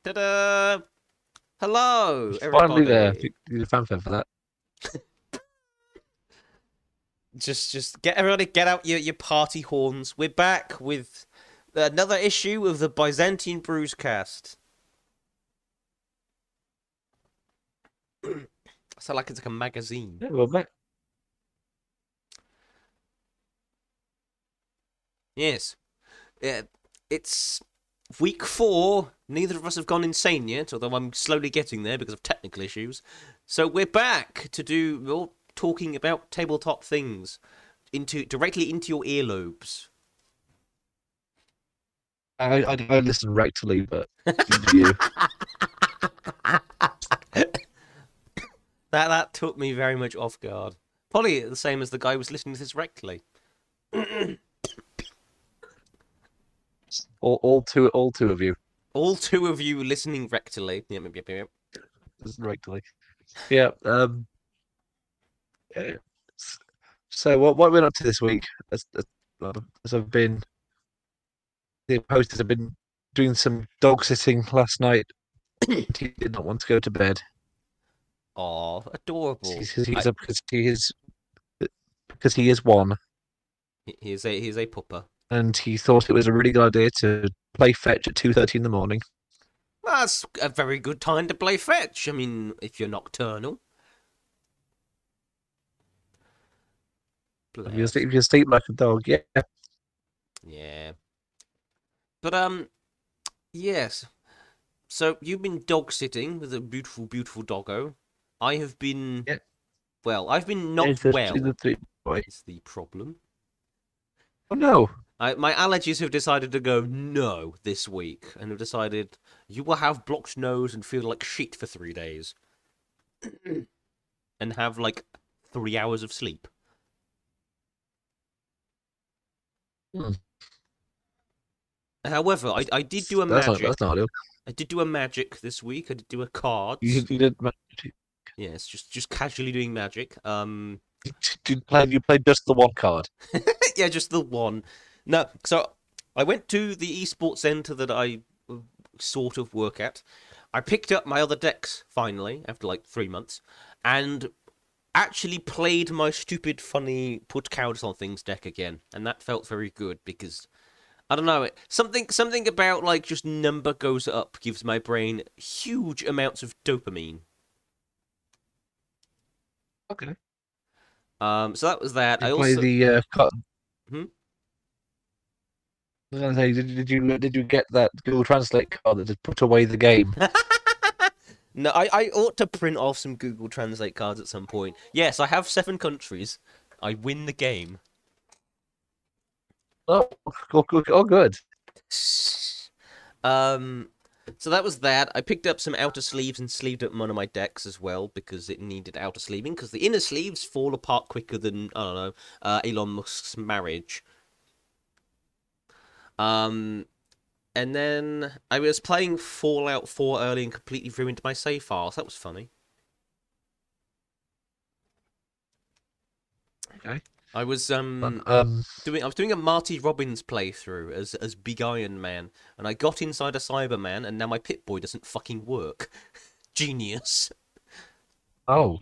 Ta-da! Hello, It's finally there. everybody. Do the fanfare for that. Just get everybody, get out your party horns. We're back with another issue of the Byzantian Brewscast. I sound like it's like a magazine. Yeah, well, mate. Yes, it's week 4. Neither of us have gone insane yet, although I'm slowly getting there because of technical issues. So we're back to do more talking about tabletop things directly into your earlobes. I listen rectally, but you do you. That took me very much off guard. Probably the same as the guy who was listening to this rectally. All two of you All two of you listening rectally. Yep. listen rectally. Yeah. Yeah. So what we're up to this week? As I've been the posters have been doing some dog sitting last night. He did not want to go to bed. Aw, adorable. Because he is one, He's a pupper. and he thought it was a really good idea to play fetch at 2:30 in the morning. That's a very good time to play fetch. I mean, if you're nocturnal. If you sleep like a dog, yeah. Yeah. But yes. So you've been dog sitting with a beautiful, beautiful doggo. I have been. Yeah. Well, I've been not It's the, well. boy. Is the problem. Oh no! My allergies have decided to go no this week, and have decided you will have blocked nose and feel like shit for 3 days, and have like 3 hours of sleep. Hmm. However, I did do a That's magic. not ideal. I did do a magic this week. I did do a cards. You did. Yes, just casually doing magic. You played just the one card. Yeah, just the one. No, so I went to the esports center that I sort of work at. I picked up my other decks finally after like 3 months, and actually played my stupid, funny put counts on things deck again, and that felt very good because I don't know, something about like just number goes up gives my brain huge amounts of dopamine. Okay. So that was that. You I play also the card. Hmm? I was gonna say, did you get that Google Translate card that just put away the game? No, I ought to print off some Google Translate cards at some point. Yes, I have 7 countries. I win the game. Oh, good. Um, so that was that. I picked up some outer sleeves and sleeved up one of my decks as well because it needed outer sleeving because the inner sleeves fall apart quicker than, I don't know, Elon Musk's marriage. Um, and then I was playing Fallout 4 early and completely ruined my save files. That was funny. Okay. I was But, doing a Marty Robbins playthrough as Big Iron Man, and I got inside a Cyberman, and now my Pip-Boy doesn't fucking work. Genius. oh,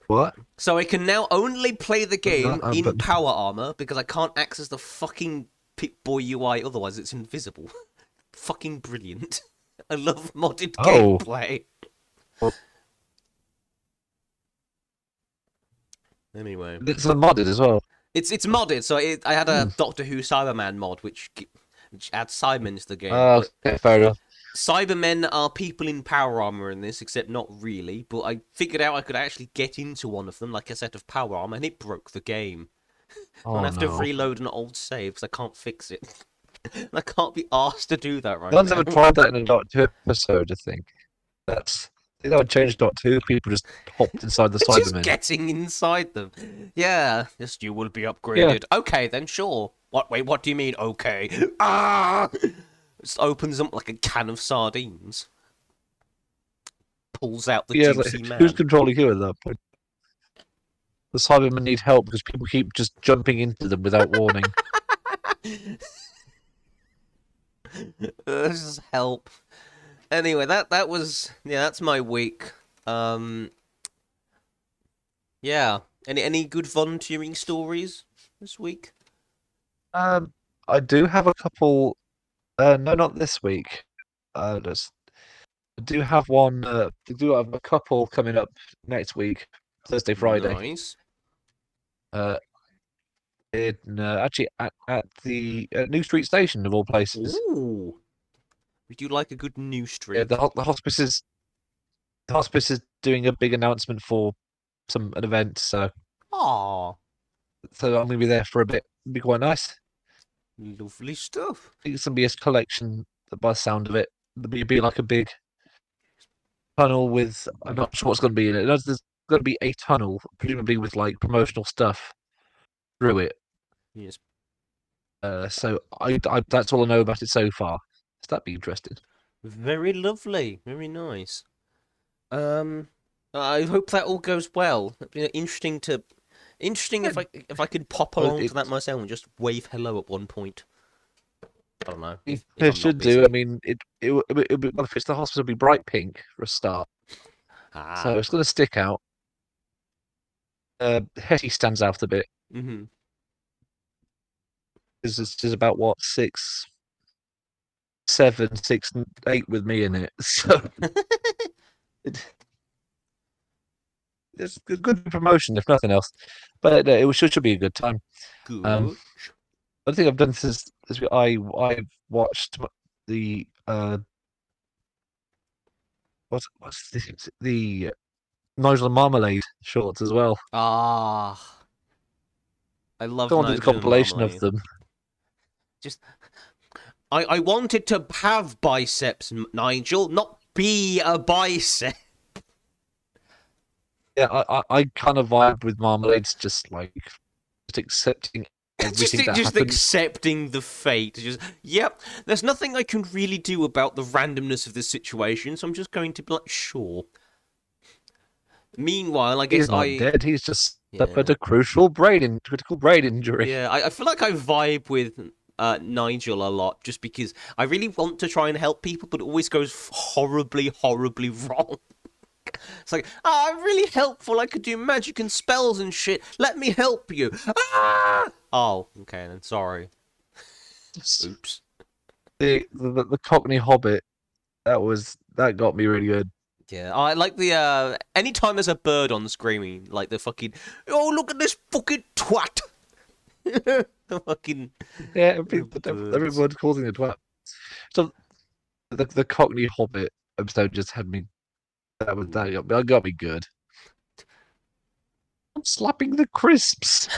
what? So I can now only play the game in But power armor because I can't access the fucking Pip-Boy UI, otherwise it's invisible. Fucking brilliant. I love modded oh, gameplay. well, Anyway, it's modded as well. it's modded. So I had Hmm. a Doctor Who Cyberman mod, which adds Cybermen to the game, Oh, but okay, fair enough. Cybermen are people in power armor in this, except not really. But I figured out I could actually get into one of them, like a set of power armor, and it broke the game. And I Oh have to no. reload an old save because I can't fix it. And I can't be asked to do that right No one's now. ever tried that in a Doctor Who episode, I think. I think that would change Doctor Who. People just hopped inside the Just Cybermen. getting inside them. Yeah, yes, you will be Yeah. upgraded. Okay, then sure. What? Wait, what do you mean? Okay. Ah! Just opens them like a can of sardines. Pulls out the Yeah, it's juicy like, who's man. controlling who at that point? The Cybermen need help because people keep just jumping into them without warning. Just help. Anyway, that was that's my week. Um, yeah. Any good volunteering stories this week? Um, I do have a couple. No, not this week. Just I do have one. I do have a couple coming up next week, Thursday, Friday. Nice. Uh, in actually at the New Street Station of all places. Ooh, we do like a good new Yeah, street. the hospice is doing a big announcement for an event, Ah, so I'm gonna be there for a bit. It'll be quite nice. lovely stuff. I think it's gonna be a collection, by the sound of it. There'll be like a big tunnel with I'm not sure what's gonna be in it. There's gonna be a tunnel, presumably with like promotional stuff through it. Yes, So I that's all I know about it so far. So that'd be interesting. very lovely, very nice. Um, I hope that all goes well. It'd be interesting Yeah, if I could pop well, along to it that myself and just wave hello at one point. I don't know if it I'm not should do. I busy. mean, it'll be, well, if it's the hospital, it'll be bright pink for a start. Ah, So it's gonna stick out. Hetty stands out a bit. mm-hmm. There's about what 6, 7, 6, 8 with me in it. So it, it's a good promotion if nothing else. But it should be a good time. Um, Good. I think I've done this week, I've watched the what's the Nigel and Marmalade shorts as well. Ah, I love I wanted a Nigel and compilation of Marmalade. them. Just I wanted to have biceps, Nigel, not be a bicep. Yeah, I kind of vibe with Marmalade's just accepting just everything that just happens. accepting the fate. Just yep. There's nothing I can really do about the randomness of the situation, so I'm just going to be like, sure. Meanwhile, I guess He's not I dead. He's just suffered yeah a critical brain injury. yeah I feel like I vibe with Nigel a lot just because I really want to try and help people, but it always goes horribly wrong. It's like, I'm really helpful. I could do magic and spells and shit. Let me help you. Ah! Oh, okay then. Sorry. Oops. The Cockney Hobbit that got me really good. Yeah, I like the anytime there's a bird on screen, like the fucking oh look at this fucking twat. The fucking Yeah, birds. everyone's causing a twat. So the Cockney Hobbit episode just had me. That got me good. I'm slapping the crisps.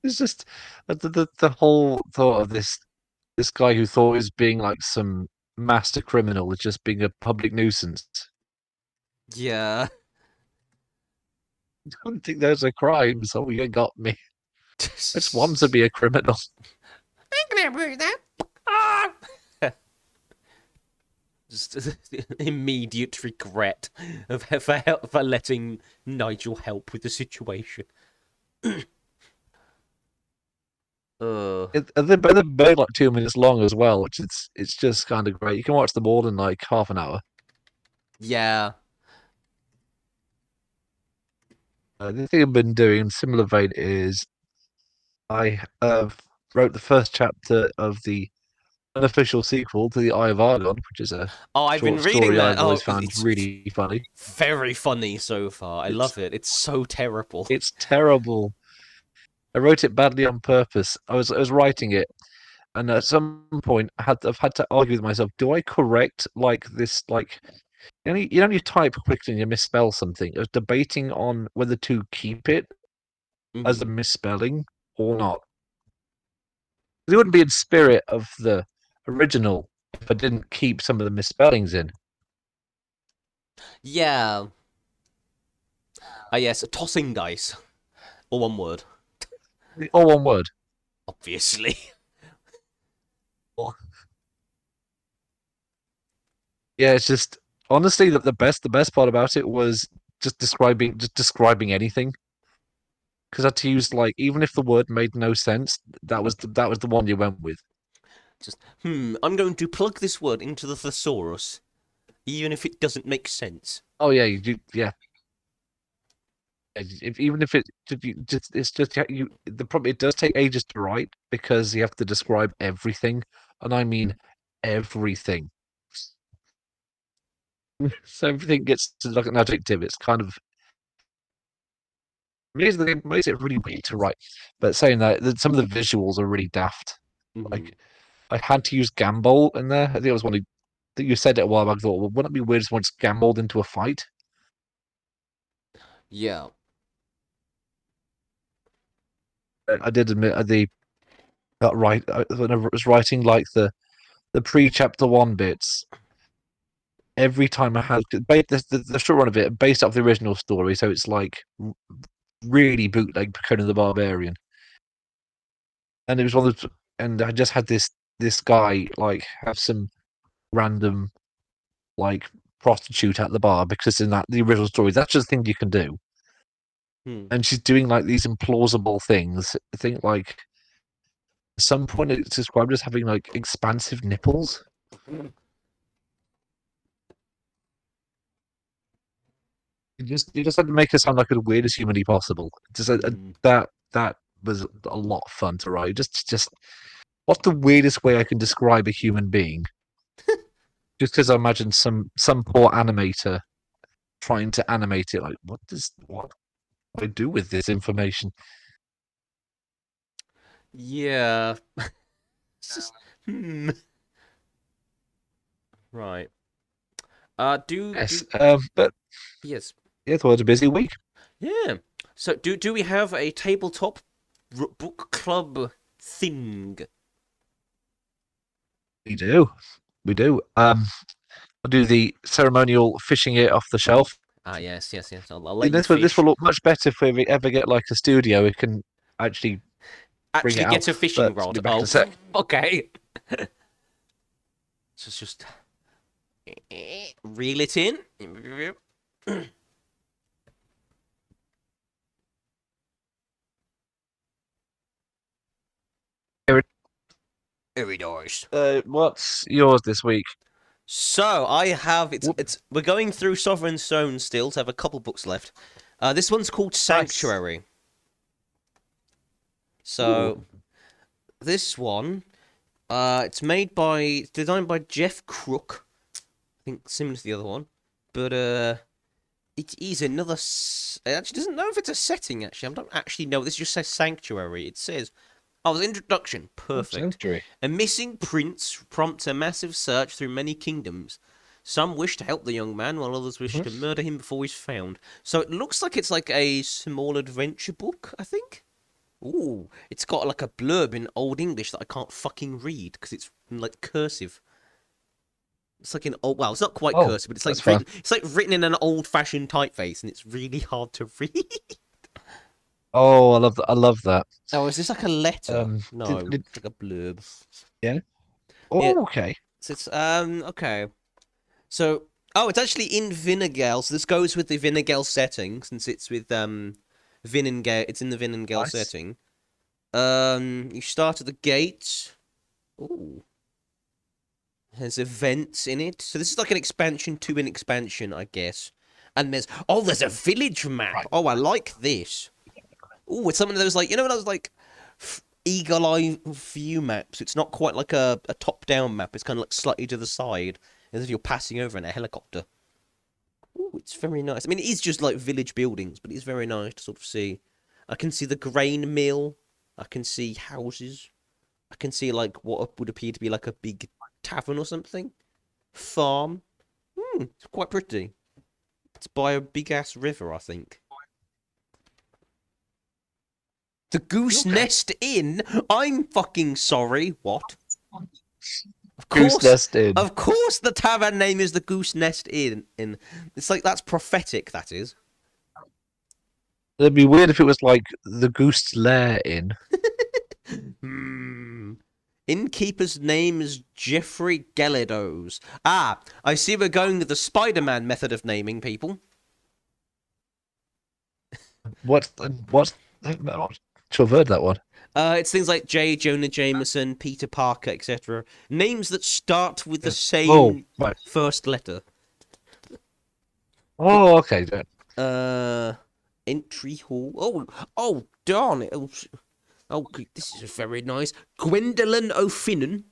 It's just the whole thought of this guy who thought he was being like some master criminal is just being a public nuisance. Yeah. I don't think those are crimes. Oh, you got me. I just want to be a criminal. Ah! Just immediate regret for letting Nigel help with the situation. uh, They're both like 2 minutes long as well, which it's just kind of great. You can watch them all in like half an hour. yeah. The thing I've been doing in similar vein is I wrote the first chapter of the unofficial sequel to the Eye of Argon, which is a Oh, I've been short reading story that. I've Oh, always found it's really funny. very funny so far. I It's love it. It's so terrible. it's terrible. I wrote it badly on purpose. I was writing it, and at some point I've had to argue with myself. Do I correct like this like you type quickly and you misspell something. I was debating on whether to keep it as a Hmm. misspelling or not. It wouldn't be in spirit of the original if I didn't keep some of the misspellings in. Yeah. Yes, tossing dice. All one word. All one word. Obviously. Yeah, it's just honestly the best part about it was just describing anything because I had to use like even if the word made no sense, that was the one you went with. Just, I'm going to plug this word into the thesaurus, even if it doesn't make sense. Oh yeah, yeah. Even if it's just you, the problem it does take ages to write because you have to describe everything, and I mean everything. So everything gets to like an adjective. It's kind of makes it really weird to write. But saying that, some of the visuals are really daft. Mm. Like I had to use gambol in there. I think it was one that you said it a while back. I thought, well, wouldn't it be weird if someone just gambled into a fight? Yeah. I did admit the got right whenever it was writing like the pre-chapter one bits. Every time I had the short run of it based off the original story, so it's like really bootleg Conan the Barbarian, and it was one of the, and I just had this guy like have some random like prostitute at the bar because in that the original story that's just a thing you can do, Hmm. and she's doing like these implausible things. I think like at some point it's described as having like expansive nipples. You just had to make her sound like the weirdest humanly possible. Just Hmm. that was a lot of fun to write. Just what's the weirdest way I can describe a human being? Just because I imagine some poor animator trying to animate it. Like, what do I do with this information? Yeah. It's just, right. Do Yes, but yes. yeah, it was a busy week. Yeah. So do we have a tabletop book club thing? We do, we do. I'll do the ceremonial fishing it off the shelf. Ah, yes, yes, yes. I'll let you This will fish. look much better if we ever get like a studio. We can actually bring it Actually, out. get a But fishing it'll rod. be back in Oh, a sec. okay. So it's just reel it in. Here it is. What's yours this week? So I have Whoop. it's we're going through Sovereign Stone still to have a couple books left. This one's called Nice. Sanctuary. Ooh, So this one, it's designed by Jeff Crook. I think similar to the other one, but it is another. It actually doesn't know if it's a setting. Actually, I don't actually know. This just says Sanctuary. It says, "Oh, the introduction, perfect. Sanctuary. A missing prince prompts a massive search through many kingdoms. Some wish to help the young man, while others wish to murder him before he's found." So it looks like it's like a small adventure book. I think. Ooh, it's got like a blurb in Old English that I can't fucking read because it's like cursive. It's like an old, well, it's not quite Oh, cursive, but that's fun. it's like written in an old-fashioned typeface, and it's really hard to read. Oh, I love that. I love that. Oh, is this like a letter? No, Did it's like a blurb. yeah. Yeah, Oh, okay. so it's okay. So it's actually in Vinnegale, so this goes with the Vinnegale setting since it's with Vinnengale. It's in the Vinnengale Nice. setting. You start at the gate. Ooh. There's events in it. So this is like an expansion to an expansion, I guess. And there's a village map. Right. Oh, I like this. Oh, it's something that was like, you know, when I was like eagle eye view maps. It's not quite like a top down map. It's kind of like slightly to the side, as if you're passing over in a helicopter. Oh, it's very nice. I mean, it is just like village buildings, but it's very nice to sort of see. I can see the grain mill. I can see houses. I can see like what would appear to be like a big tavern or something. Farm. It's quite pretty. It's by a big ass river, I think. The Goose Okay. Nest Inn? I'm fucking sorry. What? Of Goose course. nest in. Of course the tavern name is the Goose Nest Inn. It's like that's prophetic, that is. It'd be weird if it was like the Goose Lair Inn. Hmm. Innkeeper's name is Jeffrey Gelidos. Ah, I see we're going with the Spider-Man method of naming people. What? What? I'm not sure I've heard that one. It's things like J. Jonah Jameson, Peter Parker, etc. Names that start with the Yeah. Oh, same right. first letter. Oh, okay. Uh, Entry hall. Darn it. This is very nice. Gwendolyn O'Finnan.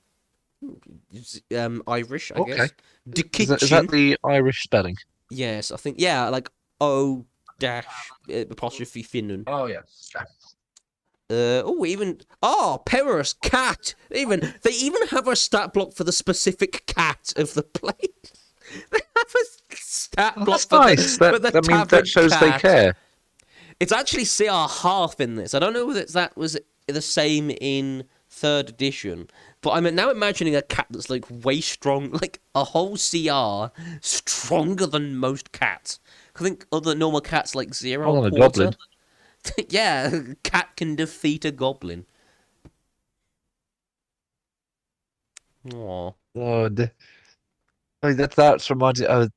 Irish, I Okay. guess. The Is that kitchen. the Irish spelling? Yes, I think. Yeah, like O dash apostrophe Finnan. Oh, yeah. Perros cat. They even have a stat block for the specific cat of the place. They have a stat Oh, block that's nice. for the That means that tavern shows they cat. care. It's actually CR half in this. I don't know whether that was the same in third edition, but I'm now imagining a cat that's like way strong, like a whole CR stronger than most cats. I think other normal cats like zero Hold on, a quarter. goblin. Yeah, cat can defeat a goblin. Aw. Oh, that's reminded. I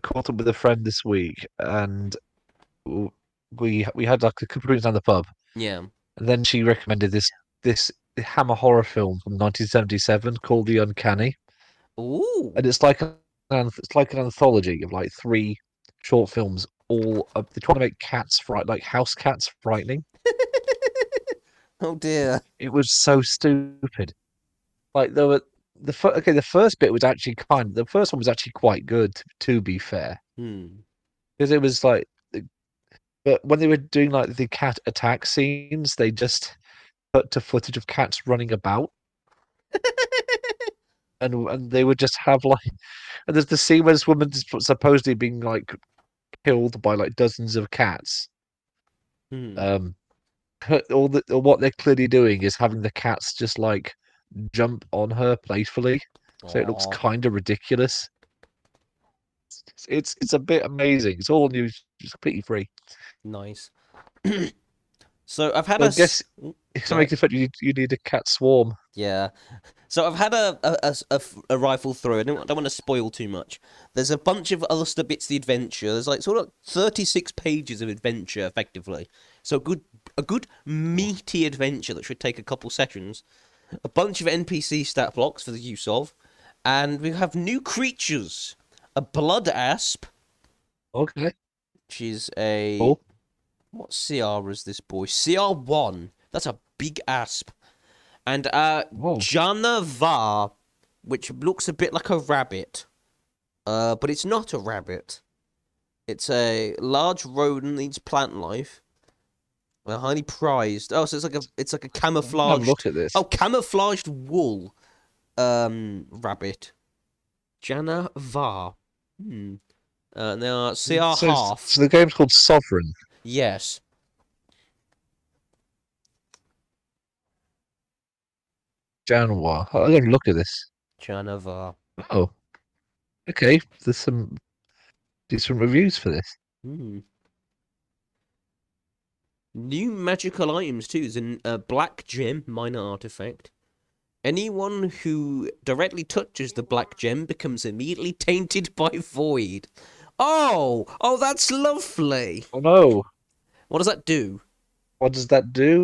caught up with a friend this week, and we had like a couple of drinks down the pub, Yeah. and then she recommended this Hammer horror film from 1977 called The Uncanny, Ooh. and it's like an anthology of like three short films. All they're trying to make cats fright like house cats frightening. Oh dear. It was so stupid. Like there were the first bit was actually the first one was actually quite good to be fair Hmm. because it was like but when they were doing like the cat attack scenes they just cut to footage of cats running about and they would just have like and there's the scene where this woman's supposedly being like killed by like dozens of cats Hmm. um what they're clearly doing is having the cats just like jump on her playfully so it looks Aw. kind of ridiculous. It's a bit amazing. It's all new, it's completely free. Nice. So I've had So I a. guess to Go make ahead. it fun, you need a cat swarm. Yeah. So I've had a rifle through. I don't want to spoil too much. There's a bunch of other bits of the adventure. There's like sort of 36 pages of adventure, effectively. So a good meaty adventure that should take a couple sessions. A bunch of NPC stat blocks for the use of, and we have new creatures. A blood asp, Okay, which is a cool. what CR is this boy? CR1. That's a big asp. And Oh, Janavar, which looks a bit like a rabbit. But it's not a rabbit. It's a large rodent that eats plant life. Highly prized. Oh, so it's like a I'm gonna have a look camouflaged. at this. Oh, camouflaged wool. Rabbit. Janavar. Hmm. Now CR half. So the game's called Sovereign Yes. Januar. I'm gonna look at this. Janavar. Oh, okay. There's some decent reviews for this. Hmm. New magical items too. There's a black gem, minor artifact. Anyone who directly touches the black gem becomes immediately tainted by void. Oh, that's lovely. Oh no, What does that do? what does that do?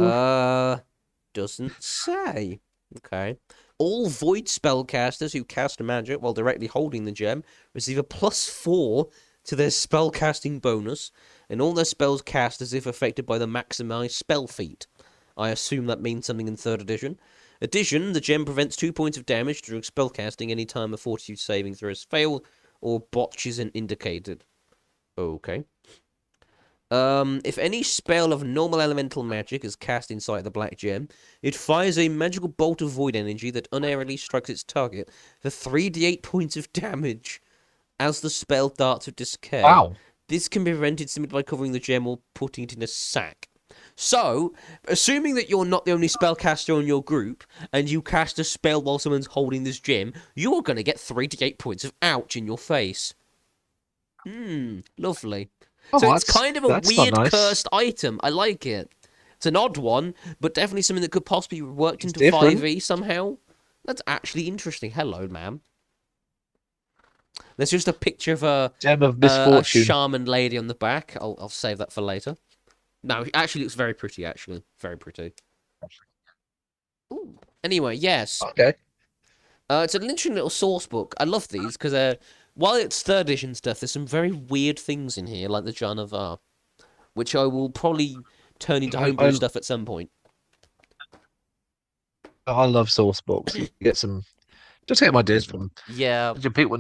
Doesn't say. Okay. All void spellcasters who cast magic while directly holding the gem receive a +4 to their spellcasting bonus, and all their spells cast as if affected by the maximized spell feat. I assume that means something in third edition. Addition, the gem prevents 2 points of damage during spellcasting any time a fortitude saving throw is failed or botch isn't indicated. Okay. If any spell of normal elemental magic is cast inside the black gem, it fires a magical bolt of void energy that unerringly strikes its target for 3d8 points of damage as the spell darts with decay. Wow. This can be prevented simply by covering the gem or putting it in a sack. So, assuming that you're not the only spellcaster in your group, and you cast a spell while someone's holding this gem, you're going to get 3d8 points of ouch in your face. Lovely. So Oh, it's kind of a that's not weird nice. cursed item. I like it. It's an odd one, but definitely something that could possibly be worked It's into different. 5e somehow. That's actually interesting. Hello, ma'am. There's just a picture of Gem of a misfortune. shaman lady on the back. I'll save that for later. No, it actually looks very pretty. Actually, very pretty. Ooh. Anyway, yes, Okay. it's an interesting little source book. I love these because while it's third edition stuff, there's some very weird things in here, like the Jan of Ar, which I will probably turn into I, homebrew I stuff at some point. I love source books. You get some just get my ideas from Yeah. people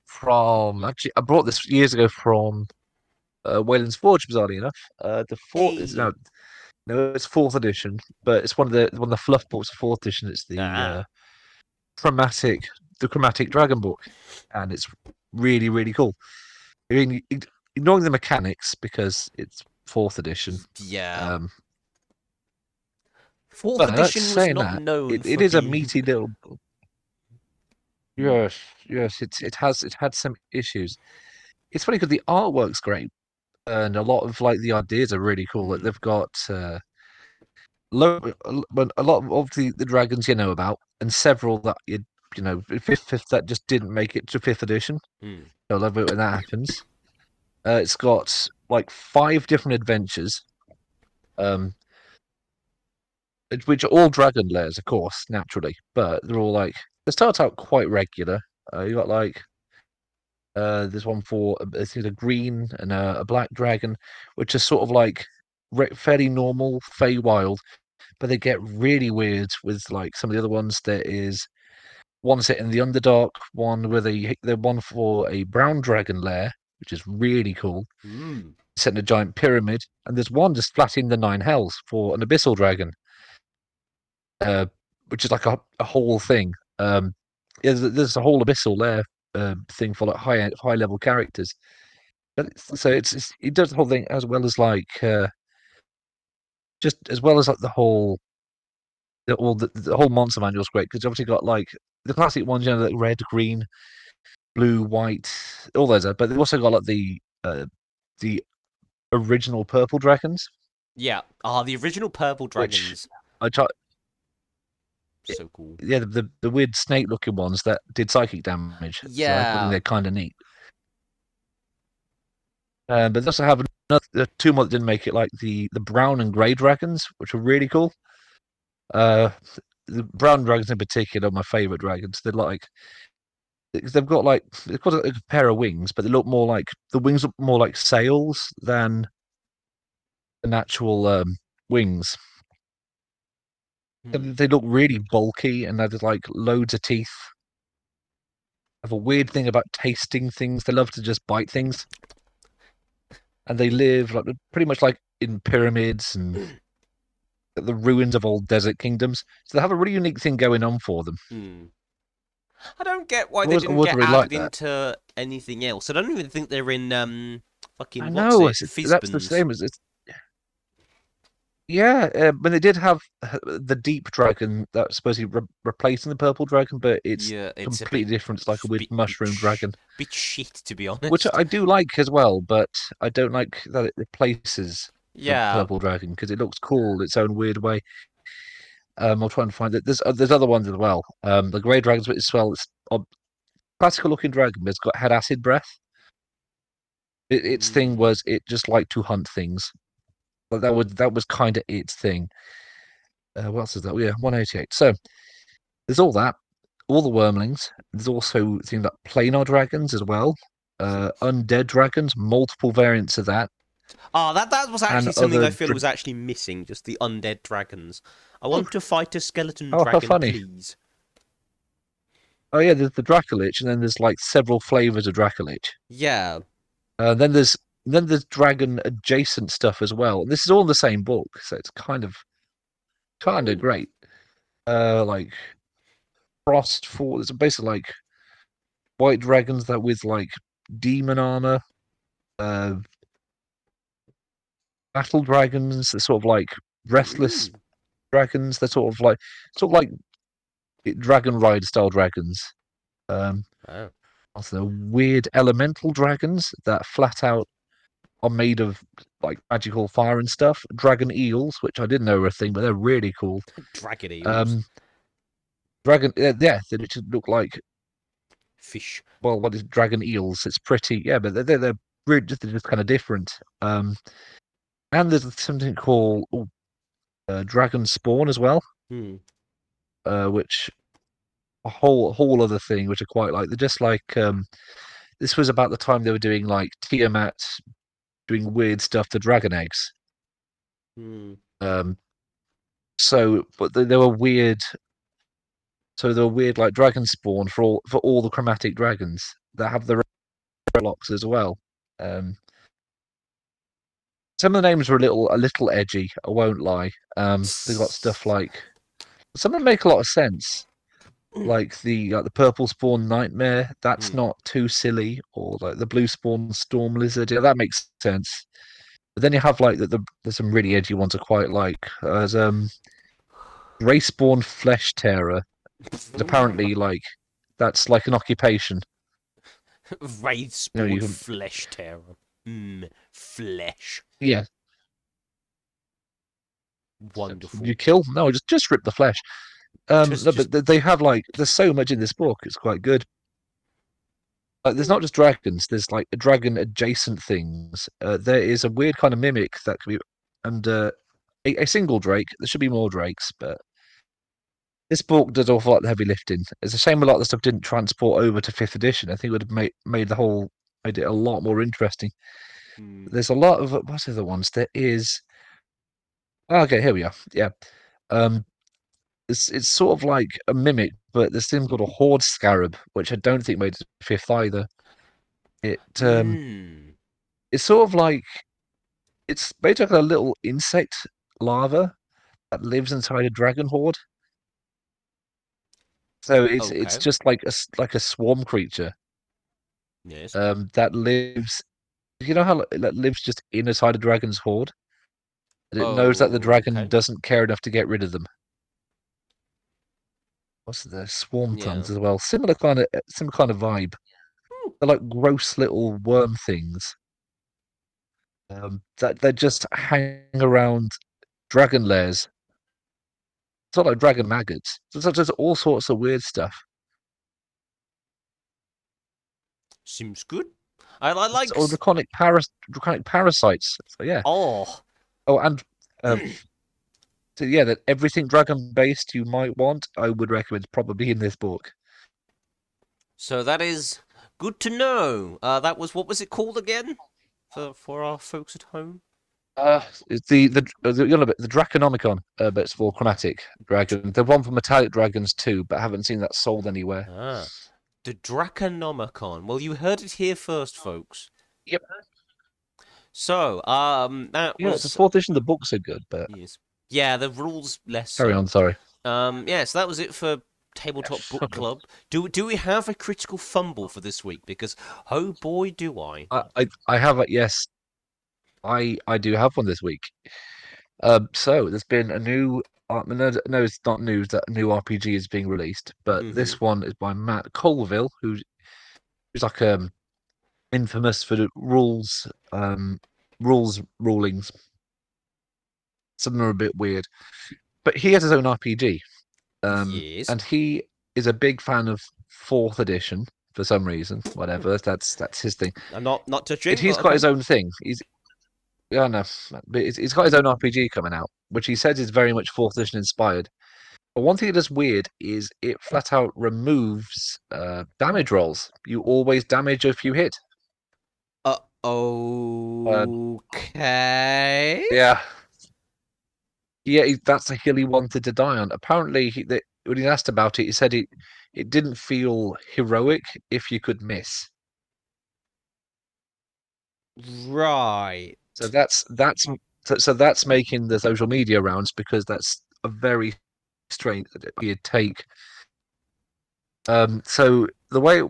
from actually I brought this years ago from Wayland's Forge, bizarrely enough. The fourth is Hey. no, it's fourth edition, but it's one of the fluff books of fourth edition. It's Ah. chromatic the chromatic dragon book, and it's really really cool. I mean, ignoring the mechanics because it's fourth edition. Yeah. Um, Fourth but edition was saying not that, known it for is a being. meaty little. Hmm. Yes, yes, it had some issues. It's funny because the artwork's great, and a lot of like the ideas are really cool. Like Hmm. they've got a lot of the dragons you know about, and several that fifth that just didn't make it to fifth edition. Hmm. I love it when that happens. It's got like five different adventures, um, which are all dragon layers, of course, naturally, but they're all like they start out quite regular. You got like there's one for I think a green and a black dragon, which is sort of like fairly normal Feywild, but they get really weird with like some of the other ones. There is one set in the Underdark, one where the one for a brown dragon lair, which is really cool, Hmm. set in a giant pyramid, and there's one just flat in the Nine Hells for an abyssal dragon, uh, which is like a whole thing. Yeah, there's a whole abyssal lair thing for like high level characters. But it does the whole thing as well as like just as well as like the whole monster manual is great because obviously got like the classic ones, like red, green, blue, white, all those are. But they've also got like the original purple dragons, Yeah. Ah, the original purple which dragons. I try. So cool. Yeah, the weird snake looking ones that did psychic damage. So I think Yeah. they're kind of neat. But they also have another two more that didn't make it, like the brown and grey dragons, which are really cool. Uh, the brown dragons in particular are my favourite dragons. They're like they've got a pair of wings, but they look more like the wings look more like sails than an actual wings. Hmm. They look really bulky and they've like loads of teeth. Have a weird thing about tasting things. They love to just bite things, and they live like pretty much like in pyramids and the ruins of old desert kingdoms. So they have a really unique thing going on for them. Hmm. I don't get why they I didn't was get really like added that. into anything else. I don't even think they're in I fucking what's know it? that's the Fizban's. same as it's. Yeah, when they did have the deep dragon that's supposedly replacing the purple dragon, but it's Yeah, it's a completely different. It's like a weird mushroom dragon, bit shit to be which honest. I do like as well, but I don't like that it replaces the Yeah. purple dragon because it looks cool its own weird way. I'll try and find it. There's other ones as well. The grey dragons as well. It's a classical looking dragon, but it's got had acid breath. Its thing Hmm. was it just liked to hunt things. Like that was kind of its thing. What else is that? Yeah, 188. So there's all that, all the wormlings. There's also things like planar dragons as well, undead dragons, multiple variants of that, Ah, that was and actually something I feel was actually missing. Just the undead dragons. I oh, want to fight a skeleton how dragon, funny. please. Oh yeah, there's the Dracolich, and then there's like several flavors of Dracolich. Yeah. Uh, then there's then there's dragon adjacent stuff as well. This is all in the same book, so it's kind of Ooh. great. Like frost for it's basically like white dragons that with like demon armor, uh, battle dragons. They're sort of like restless Mm. dragons. They're sort of like dragon ride style dragons. Um, Oh. Also weird elemental dragons that flat out are made of like magical fire and stuff. Dragon eels, which I didn't know were a thing, but they're really cool. Dragon eels. Um, yeah, they just look like Fish. well, what is dragon eels? It's pretty, yeah, but they're really they're just kind of different. And there's something called Dragon Spawn as well, Hmm. which a whole other thing which I quite like. They're just like this was about the time they were doing like Tiamat doing weird stuff to dragon eggs. Hmm. Um, but they were weird. So they were weird like dragon spawn for all the chromatic dragons that have the locks as well. Um, some of the names were a little edgy. I won't lie. They got stuff like some of them make a lot of sense. Like the purple spawn nightmare, that's Hmm. not too silly, or like the blue spawn storm lizard, yeah, that makes sense. But then you have like there's some really edgy ones I quite like. There's gray spawn flesh tearer. Apparently, like that's like an occupation. Wraith You know, spawn you can flesh terror. Hmm. Flesh. yeah. So Wonderful. you kill? No, just rip the flesh. No, Just. but they have like there's so much in this book. It's quite good. Like, there's not just dragons. There's like dragon adjacent things. There is a weird kind of mimic that can be, and a single drake. There should be more drakes, but this book does awful lot of the heavy lifting. It's a shame a lot of the stuff didn't transport over to fifth edition. I think it would have made it a lot more interesting. Hmm. There's a lot of what are the ones? There is. Oh, okay, here we are. Yeah. Um, it's sort of like a mimic, but there's thing called a horde scarab, which I don't think made it fifth either. It Hmm. it's sort of like it's basically like a little insect larva that lives inside a dragon horde. So it's Okay. just like like a swarm creature Yes. that lives. You know how that lives just inside a dragon's horde, and it knows that the dragon Okay. doesn't care enough to get rid of them. What's the swarm tongues Yeah. as well? Similar kind of vibe. They're like gross little worm things that they just hang around dragon lairs. It's not like dragon maggots. So there's all sorts of weird stuff. Seems good. I like. Or draconic parasites. So yeah. Oh. Oh, and uh, so yeah, that everything dragon based you might want, I would recommend probably in this book. So that is good to know. That was what was it called again? For our folks at home. It's you know, the Draconomicon, but it's for chromatic dragon. The one for metallic dragons too, but I haven't seen that sold anywhere. Ah, the Draconomicon. Well, you heard it here first, folks. Yep. So, that Yeah, it's a was fourth edition. The books are good, but yes, yeah, the rules less carry so. on. Sorry. Yeah, so that was it for Tabletop Book Club. Do we have a critical fumble for this week? Because oh boy, do I. I have it. Yes, I do have one this week. So there's been a new. No, it's not news that a new RPG is being released, but Mm-hmm. this one is by Matt Colville, who's like infamous for the rulings. Some of them are a bit weird, but he has his own RPG, Yes. and he is a big fan of fourth edition for some reason. Whatever, that's his thing. I'm not touching, He's but got okay. his own thing. Yeah, no, but he's got his own RPG coming out, which he says is very much fourth edition inspired. But one thing it does weird is it flat out removes damage rolls. You always damage if you hit. Um, Okay. yeah, yeah, that's a hill he wanted to die on. Apparently, when he asked about it, he said it didn't feel heroic if you could miss. Right. So that's making the social media rounds because that's a very strange weird take. So the way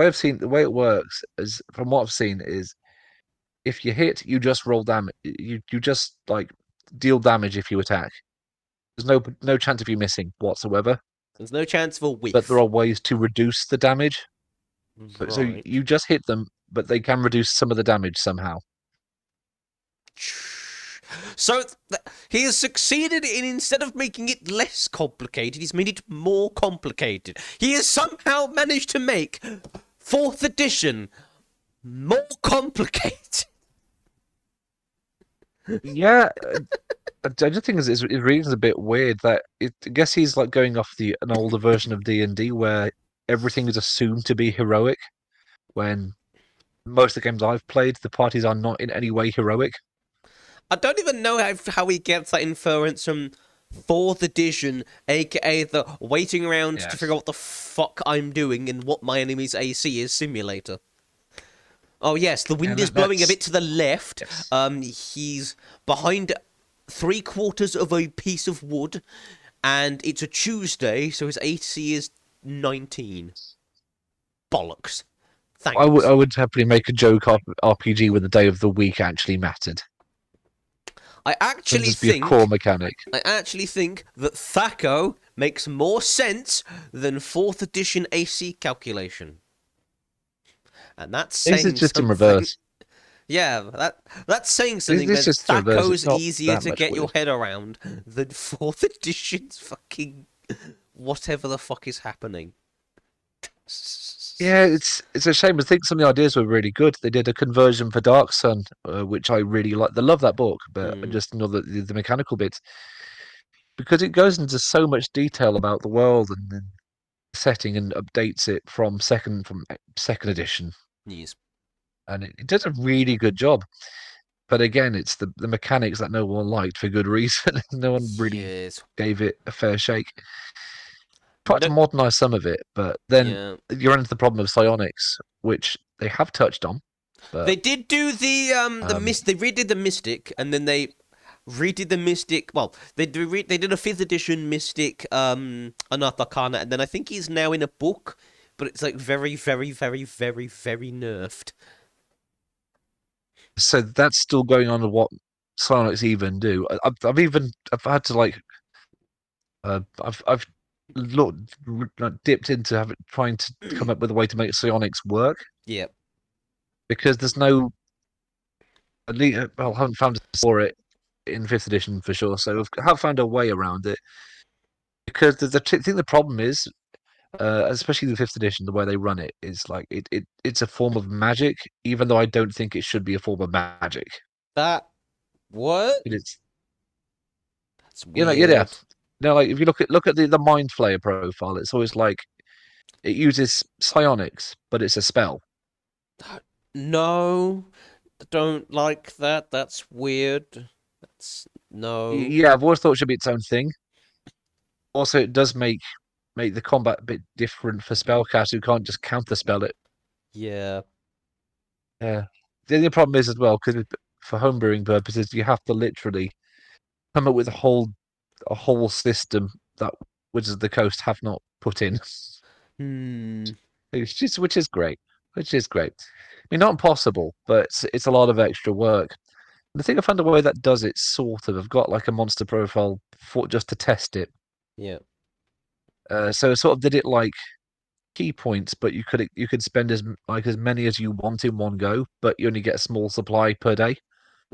I've seen the way it works is from what I've seen is if you hit, you just roll damage. You just like deal damage if you attack. There's no chance of you missing whatsoever. There's no chance of a But there whiff. are ways to reduce the damage. So Right. you just hit them, but they can reduce some of the damage somehow. So he has succeeded in instead of making it less complicated, he's made it more complicated. He has somehow managed to make fourth edition more complicated. Yeah, I just think his reading's a bit weird. I guess he's like going off an older version of D&D where everything is assumed to be heroic. When most of the games I've played, the parties are not in any way heroic. I don't even know how he gets that inference from fourth edition, aka the waiting around to figure out Yes. what the fuck I'm doing and what my enemy's AC is simulator. Oh yes, the wind And is blowing a that's bit to the left. yes. He's behind three-quarters of a piece of wood, and it's a Tuesday, so his AC is 19. Bollocks. I Thanks. would happily make a joke RPG when the day of the week actually mattered. I Wouldn't actually just be a core think mechanic. I actually think that Thaco makes more sense than fourth edition AC calculation. And that's This is saying just in something. reverse. Yeah, that's saying something This when is just in reverse. It's Thaco's not easier that to much get your weird. head around than fourth edition's fucking whatever the fuck is happening. Yeah, it's a shame. I think some of the ideas were really good. They did a conversion for Dark Sun, which I really like. I love that book, but I Hmm. just know that the mechanical bits because it goes into so much detail about the world and the setting and updates it from second edition, Yes. and it does a really good job. But again, it's the mechanics that no one liked for good reason. No one really Yes. gave it a fair shake. Tried to No. modernize some of it, but then Yeah. you're into the problem of psionics, which they have touched on, They but did do the um, mist. They redid the Mystic, and then they redid the Mystic. Well, they did a fifth edition Mystic Unearthed Arcana, and then I think he's now in a book, but it's like very, very, very, very, very nerfed. so that's still going on. To what psionics even do? I've had to like I've looked dipped into trying to come up with a way to make psionics work Yeah. because there's no at least well, I haven't found a for it in fifth edition for sure. So I have found a way around it because I think the problem is, especially the fifth edition, the way they run it is like it's a form of magic, even though I don't think it should be a form of magic. That what? But it's That's yeah. weird. No, like if you look at the mind flayer profile, it's always like it uses psionics, but it's a spell. No, don't like that. That's weird. That's no. Yeah, I've always thought it should be its own thing. Also, it does make the combat a bit different for spellcasters who can't just counter spell it. Yeah. Yeah. The only problem is as well because for homebrewing purposes, you have to literally come up with a whole system that Wizards of the Coast have not put in. Hmm. Which is great. Which is great. I mean, not impossible, but it's a lot of extra work. And I think I found a way that does it sort of. I've got like a monster profile for just to test it. Yeah. So I sort of did it like key points, but you could spend as many as you want in one go, but you only get a small supply per day.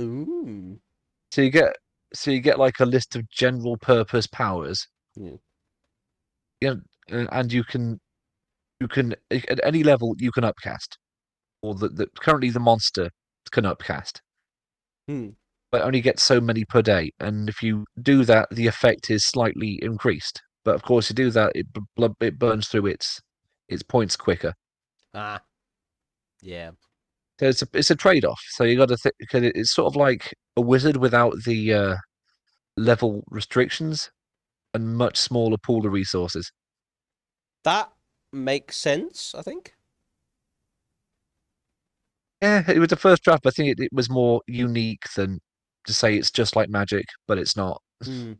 Ooh. So you get like a list of general purpose powers. Yeah. You know, and you can at any level you can upcast, or currently the monster can upcast, Hmm. but only get so many per day. And if you do that, the effect is slightly increased. But of course, you do that, it burns through its points quicker. Ah. Yeah. So it's a trade off. So you got to think because it's sort of like a wizard without the level restrictions and much smaller pool of resources. That makes sense, I think. Yeah, it was the first draft. I think it was more unique than to say it's just like Magic, but it's not. Hmm.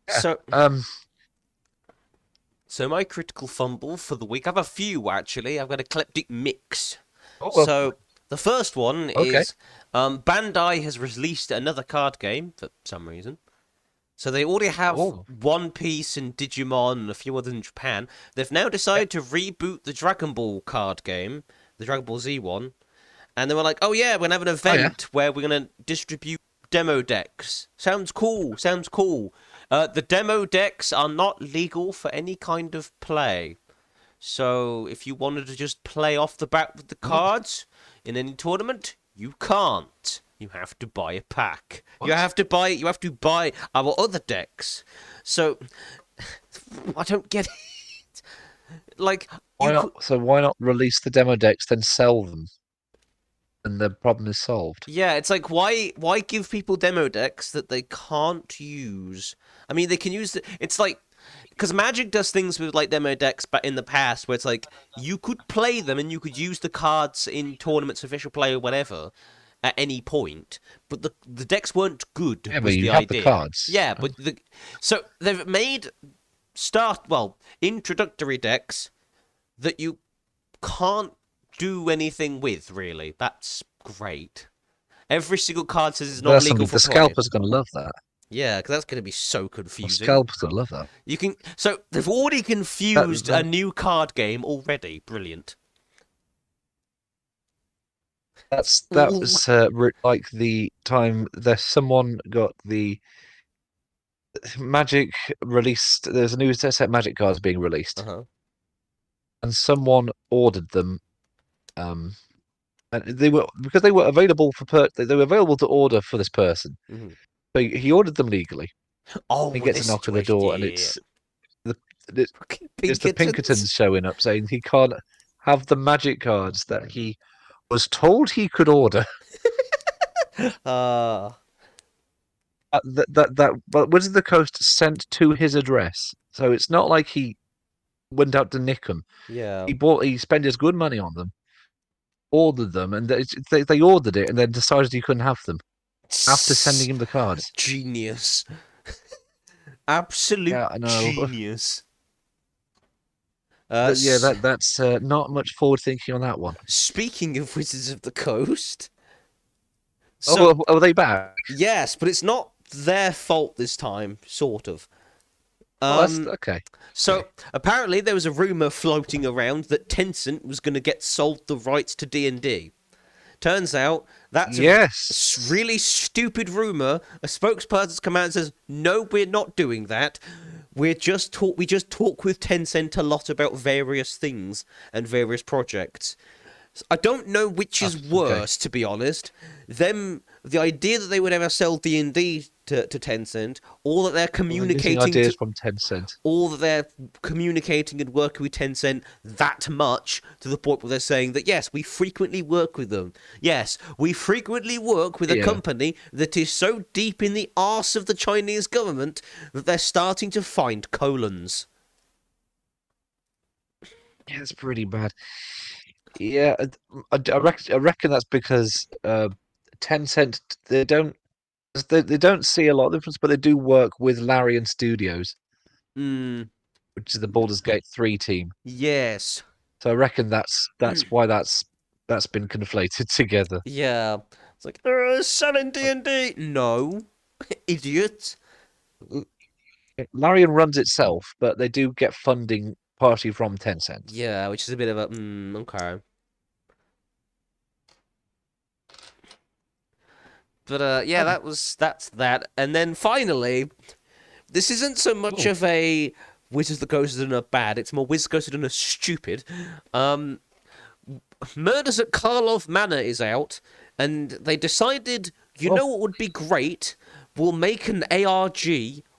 Yeah. So, Um. so my critical fumble for the week. I have a few actually. I've got a eclectic mix. Oh well. So the first one Okay. is Bandai has released another card game for some reason. So they already have Oh. One Piece and Digimon and a few others in Japan. They've now Yeah. decided to reboot the Dragon Ball card game, the Dragon Ball Z one, and they were like, "Oh yeah, we're gonna have an Oh yeah. event where we're gonna distribute demo decks." Sounds cool. Sounds cool. The demo decks are not legal for any kind of play. So if you wanted to just play off the bat with the Mm. cards in any tournament, You can't. You have to buy a pack. You What? have to buy. You have to buy our other decks. So I don't get it. Like Why you not? could. So why not release the demo decks, then sell them, and the problem is solved? Yeah, it's like why give people demo decks that they can't use? I mean, they can use the. It's like because Magic does things with like demo decks, but in the past where it's like you could play them and you could use the cards in tournaments, official play, or whatever at any point, but the decks weren't good. Yeah, but Was you the have the idea? cards. Yeah, but so they've made introductory decks that you can't do anything with really. That's great. Every single card says it's not That's legal something for the play. scalpers are going to love that. Yeah, because that's going to be so The confusing. scalpers are going to love that. You can so they've already That confused a then new card game already. Brilliant. that Ooh. was like the time that someone got the Magic released. There's a new set of Magic cards being released, Uh-huh. and someone ordered them. Um, and they were because they were available they were available to order for this person. Hmm. So he ordered them legally. He Oh, gets a this knock on the situation. door, and Yeah. the it, Fucking it's the Pinkertons. Pinkertons showing up saying he can't have the Magic cards that he was told he could order. Ah. But Wizard of the Coast sent to his address, so it's not like he went out to nick them. Yeah. He spent his good money on them, ordered them, and they ordered it, and then decided he couldn't have them after sending him the cards. Genius. Absolute Yeah, I know. genius. Yeah, that's not much forward thinking on that one. Speaking of Wizards of the Coast, so Oh, are they back? yes, but it's not their fault this time, sort of. Oh, that's Um, okay. Okay. so apparently there was a rumor floating around that Tencent was going to get sold the rights to D&D. Turns out that's a Yes. really stupid rumor. A spokesperson's come out and says, "No, we're not doing that. We just talk with Tencent a lot about various things and various projects." I don't know which Oh, is okay. worse, to be honest. The idea that they would ever sell D&D to Tencent, or that they're Well, they're using communicating ideas to, from Tencent. or that they're communicating and working with Tencent that much to the point where they're saying that yes, we frequently work with them. Yes, we frequently work with a Yeah. company that is so deep in the arse of the Chinese government that they're starting to find colons. Yeah, it's pretty bad. Yeah, I reckon that's because Tencent they don't see a lot of difference, but they do work with Larian Studios, Hmm. which is the Baldur's Gate 3 team. Yes. So I reckon that's why that's been conflated together. Yeah. It's like, selling D&D. No. Idiot. Larian runs itself, but they do get funding partly from Tencent. Yeah, which is a bit of a, okay. But, yeah, Um, that's that. And then finally, this isn't so much oh, of a Wizards of the Coast than a bad, it's more Wizards of the Coast than a stupid. Um, Murders at Karlov Manor is out, and they decided, you oh, know what would be great? We'll make an ARG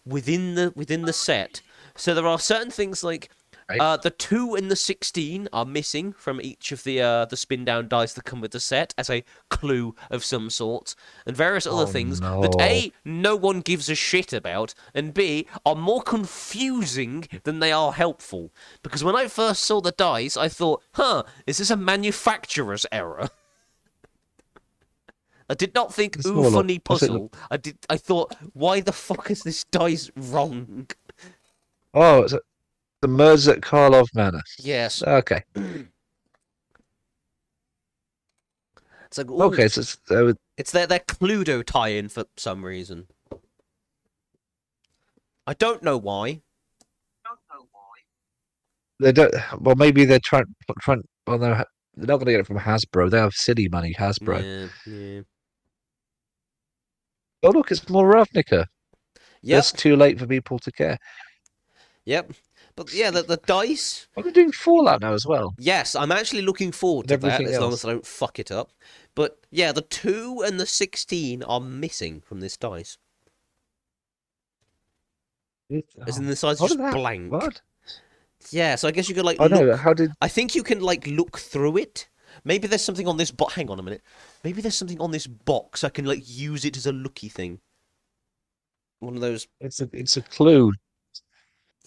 within the set. So there are certain things like right. the 2 and the 16 are missing from each of the spin down dice that come with the set as a clue of some sort, and various other Oh things that no. A, no one gives a shit about, and B, are more confusing than they are helpful. Because when I first saw the dice, I thought, is this a manufacturer's error? I did not think, Let's have ooh, a look. funny What's it? puzzle. I thought, why the fuck is this dice wrong? Oh, it's the Murders at Karlov Manor. Yes. Okay. It's like, ooh, Okay, so it's their Cluedo tie-in for some reason. I don't know why. they don't. Well, maybe they're trying. Well, they're not going to get it from Hasbro. They have silly money, Hasbro. Yeah, yeah. Oh, look, it's more Ravnica. It's Yep, too late for people to care. yep. But yeah, the dice. Are they doing Fallout now as well? Yes, I'm actually looking forward And to that everything as long as else? I don't fuck it up. But yeah, the 2 and the 16 are missing from this dice. As in the side's How did just that? blank. What? Yeah, so I guess you could like Oh no! look. How did? I think you can like look through it. Maybe there's something on this box. Hang on a minute. Maybe there's something on this box I can like use it as a looky thing. One of those. It's a clue.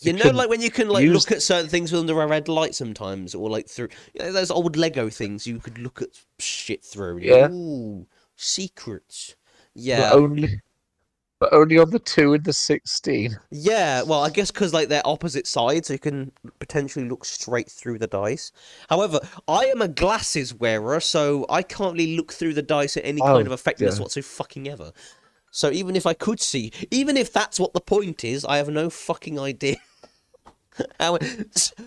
You You know, can like when you can like use. look at certain things under a red light sometimes, or like through those old Lego things you could look at shit through. And you go, Yeah, ooh, secrets. but Yeah, only on the 2 and the 16. yeah. Well, I guess because like they're opposite sides, so you can potentially look straight through the dice. However, I am a glasses wearer, so I can't really look through the dice at any kind Oh of effectiveness yeah. whatsoever fucking ever. So even if I could see, even if that's what the point is, I have no fucking idea.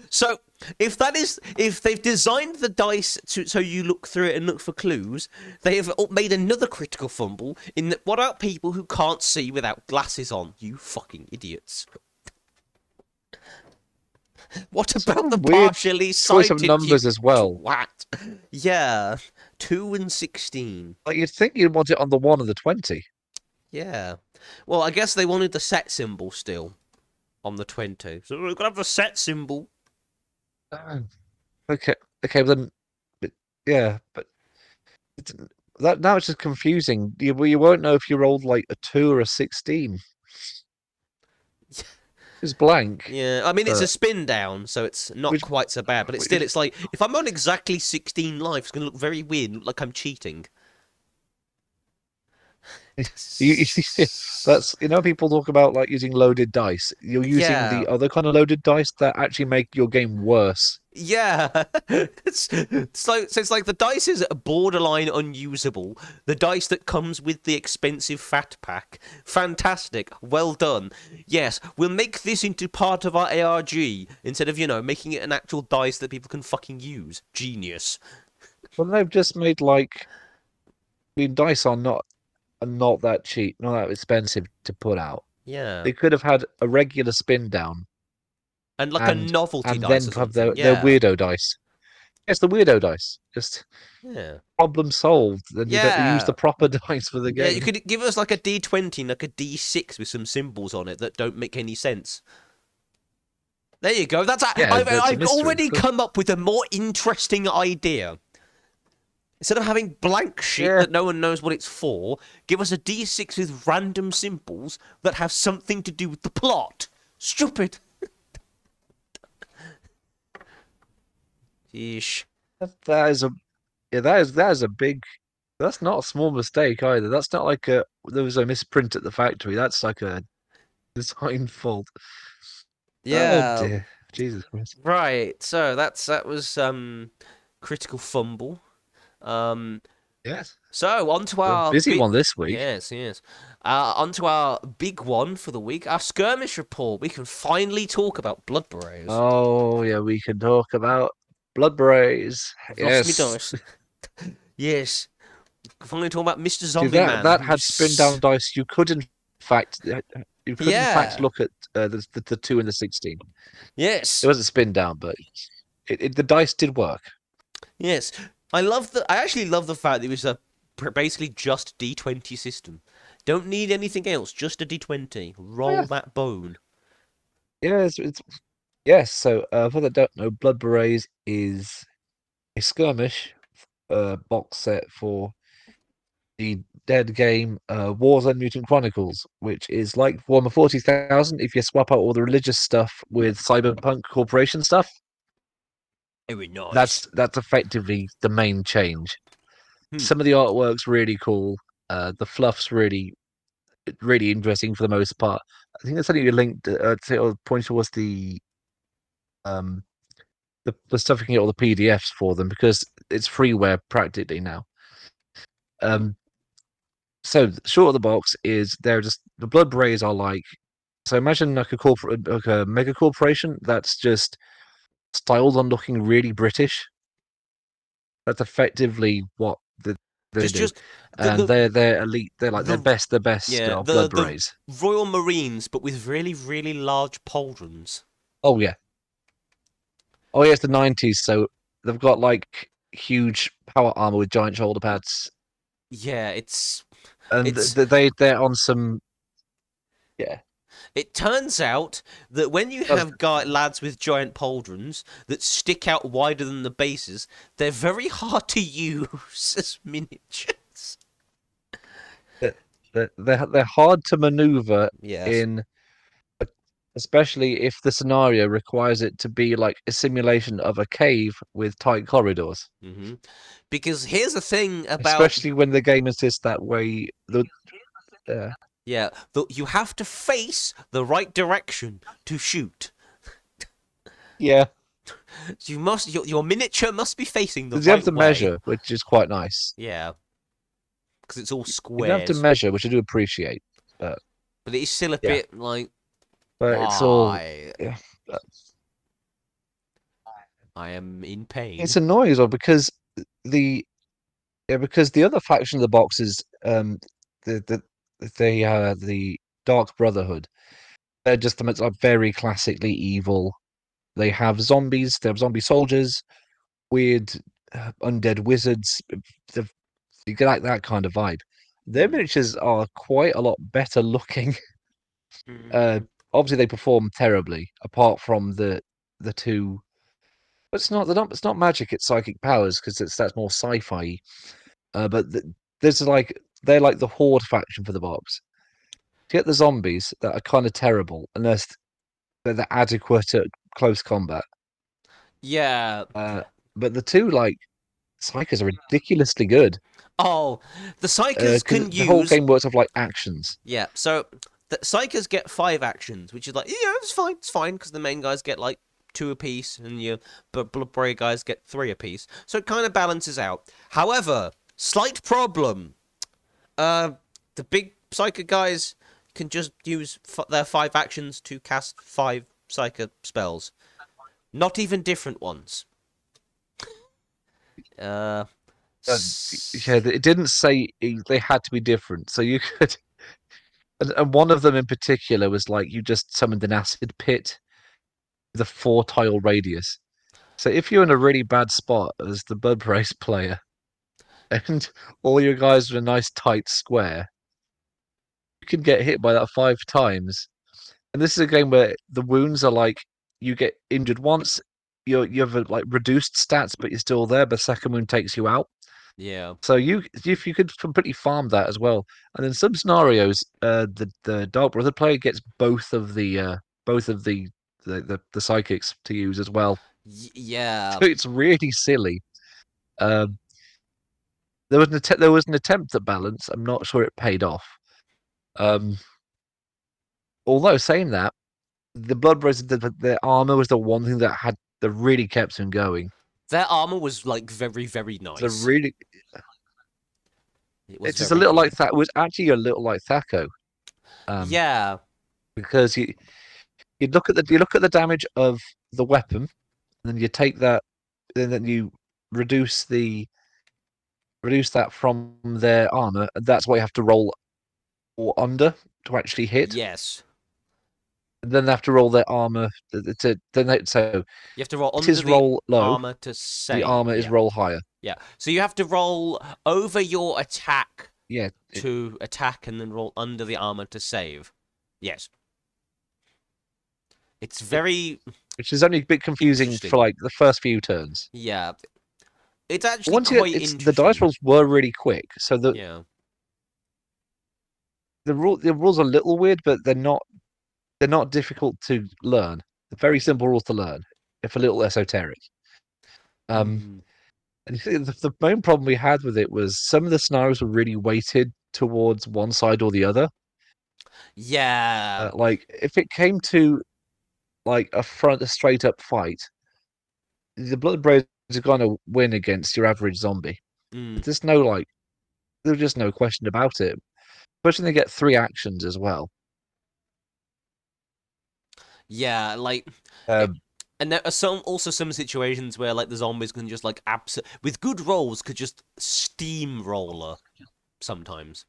So if they've designed the dice so you look through it and look for clues, they have made another critical fumble in that what about people who can't see without glasses on? You fucking idiots. What Sort about the of weird partially choice of sighted, you numbers as well. twat? Yeah, 2 and 16. Like you'd think you'd want it on the 1 and the 20. Yeah. Well, I guess they wanted the set symbol still on the 20. So we're gonna have the set symbol. Oh, okay, okay, but then, but, yeah, but it's, that now it's just confusing. You won't know if you rolled like a 2 or a 16. It's blank, Yeah, I mean it's a but spin down, so it's not which, quite so bad. But it's still, which it's like if I'm on exactly 16 life, it's gonna look very weird, look like I'm cheating. you, that's people talk about like using loaded dice. You're using Yeah, the other kind of loaded dice that actually make your game worse. yeah. It's like the dice is borderline unusable. The dice that comes with the expensive fat pack, fantastic, well done. Yes, we'll make this into part of our ARG instead of making it an actual dice that people can fucking use. Genius. Well, they've just made like, I mean, dice are not that cheap, not that expensive to put out. Yeah. They could have had a regular spin down And like a and novelty dice then or have something. their Yeah. weirdo dice. It's the weirdo dice. Just Yeah. problem solved. Then you don't use the Yeah. proper dice for the Yeah, you game. could give us like a D20 and like a D6 with some symbols on it that don't make any sense. There you go. Yeah, that's a I've mystery. already come up with a more interesting idea. Instead of having blank shit Yeah. that no one knows what it's for, give us a D6 with random symbols that have something to do with the plot. Stupid. Yeesh. That is a that is a big. That's not a small mistake either. That's not like there was a misprint at the factory. That's like a design fault. Oh Yeah. dear, Jesus Christ. Right. So that was critical fumble. Um Yes, So on to a our busy big, one this week. yes, yes. On to our big one for the week, our skirmish report. We can finally talk about blood berets. Oh yeah, we can talk about blood berets. I've lost me Yes. dice. Yes, finally talk about Mr. See Zombie that Man. that had spin down dice. You could in fact Yeah. look at the 2 and the 16. It Yes. wasn't spin down, but the dice did work. Yes. I actually love the fact that it was a basically just D20 system. Don't need anything else. Just a D20. Oh, Roll yeah, that bone. yeah. It's yes. So for that don't know, Blood Berets is a skirmish box set for the dead game Warzone Mutant Chronicles, which is like Warhammer 40,000 if you swap out all the religious stuff with Cyberpunk Corporation stuff. Very nice. That's effectively the main change. Hmm. Some of the artwork's really cool. The fluff's really interesting for the most part. I think that's something you linked or pointed towards um the stuff you can get all the PDFs for them because it's freeware practically now. Um, so short of the box is they're just the blood berets are like so imagine like like a mega corporation that's just styled on looking really British. That's effectively what they do, Just and they're elite. They're like the the best of blood the berets. Royal Marines, but with really really large pauldrons. Oh yeah, Oh yeah, it's the 90s, so they've got like huge power armor with giant shoulder pads, Yeah, and it's they're on some yeah. it turns out that when you That's have lads with giant pauldrons that stick out wider than the bases, they're very hard to use as miniatures. they're hard to maneuver Yes. in, especially if the scenario requires it to be like a simulation of a cave with tight corridors. hmm Because here's the thing about Especially when the game insists that way. Uh, yeah, you have to face the right direction to shoot. yeah, You must your miniature must be facing the because you have right to way. measure, which is quite nice. Yeah, because it's all You have to squares, measure, which I do appreciate, but but it's still a yeah, bit like but it's all why yeah. I am in pain. It's annoying as well because the because the other faction of the box is the the Dark Brotherhood. They're just the most like very classically evil. They have zombies. They have zombie soldiers, weird undead wizards. The, you get like that kind of vibe. Their Mm. miniatures are quite a lot better looking. Uh, Mm. Obviously, they perform terribly, apart from the two. But it's not. They're not. It's not magic. It's psychic powers because that's more sci-fi. But there's like they're like the horde faction for the box. To get the zombies that are kind of terrible unless they're adequate at close combat. Yeah. Uh, but the two like psychers are ridiculously good Oh, the psychers because can the whole use game works off like actions. yeah. So the psychers get 5 actions, which is like yeah, it's fine. It's fine because the main guys get like 2 apiece, and your blood guys get 3 apiece. So it kind of balances out. However, slight problem. Uh, the big psyker guys can just use their 5 actions to cast 5 psyker spells. Not even different ones. Uh, Uh, yeah, s- it didn't say they had to be different, so you could. And one of them in particular was like you just summoned an acid pit with a 4 tile radius. So if you're in a really bad spot as the Bud Race player, and all your guys are in a nice tight square, you can get hit by that 5 times. And this is a game where the wounds are like you get injured once, you have like reduced stats, but you're still there. But second wound takes you out. yeah. So you if you could completely farm that as well. And in some scenarios, the Dark Brother player gets both of the psychics to use as well. Yeah. So it's really silly. Um, there was an attempt at balance. I'm not sure it paid off. Um, Although saying that, the Blood Brothers, the armor was the one thing that really kept him going. Their armor was like very, very It's a nice. really, It was it's just a very little good. like that. It was actually a little like Thaco, um, Yeah. because you look at the damage of the weapon, and then you take that, and then you reduce the reduce that from their armor, and that's why you have to roll or under to actually hit. Yes. And then they have to roll their armor so You have to roll it under is the roll low, armor to the save. armor is Yeah. roll higher. Yeah. So you have to roll over your attack Yeah, to attack and then roll under the armor to save. Yes. It's very which is only a bit confusing for interesting. like the first few turns. Yeah. It's actually Once you get quite it's the dice interesting. rolls were really quick, so Yeah. the rules are a little weird, but they're not difficult to learn. They're very simple rules to learn, if a little esoteric. Um, Mm. and the main problem we had with it was some of the scenarios were really weighted towards one side or the other. Yeah. Like if it came to like a straight up fight, the Blood Braves are going to win against your average zombie. Mm. There's no like, there's just no question about it. Especially when they get 3 actions as well. Yeah, like it, Um, and there are some situations where like the zombies can just like with good rolls could just steamroller sometimes.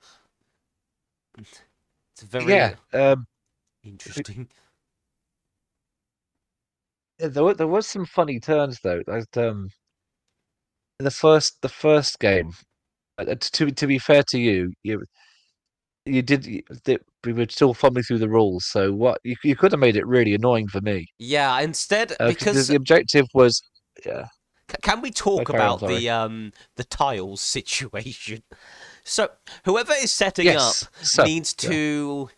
It's yeah, very interesting. there was some funny turns though. In the first game, to be fair to you, we were still fumbling through the rules. So what you could have made it really annoying for me Yeah, instead, because because the objective was yeah. can we talk Carry on, about sorry. the tiles situation? So whoever is setting up Yes. So needs yeah. to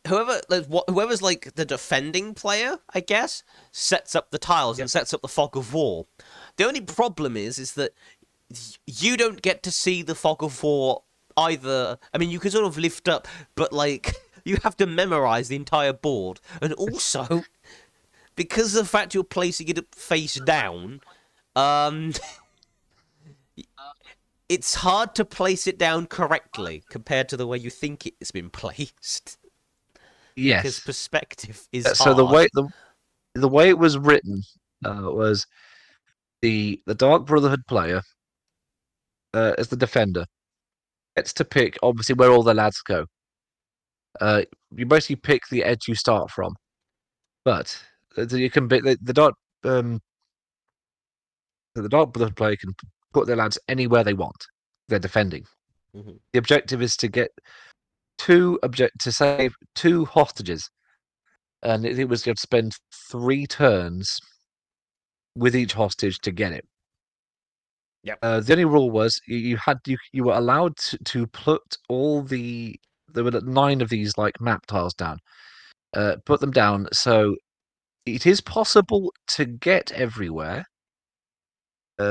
whoever's like the defending player, I guess, sets up the tiles and Yep. sets up the fog of war. The only problem is that you don't get to see the fog of war either. I mean, you can sort of lift up, but like you have to memorize the entire board, and also because of the fact you're placing it face down, um, it's hard to place it down correctly compared to the way you think it's been placed. Because Yes. perspective is So hard. the way it was written was the Dark Brotherhood player as the defender gets to pick obviously where all the lads go. You basically pick the edge you start from, but you can pick um, the Dark Brotherhood player can put their lads anywhere they want. They're defending. Mhm. The objective is to get to save two hostages, and it was you have to spend 3 turns with each hostage to get it. Yep. The only rule was you were allowed to put all there were 9 of these like map tiles down. Put them down so it is possible to get everywhere.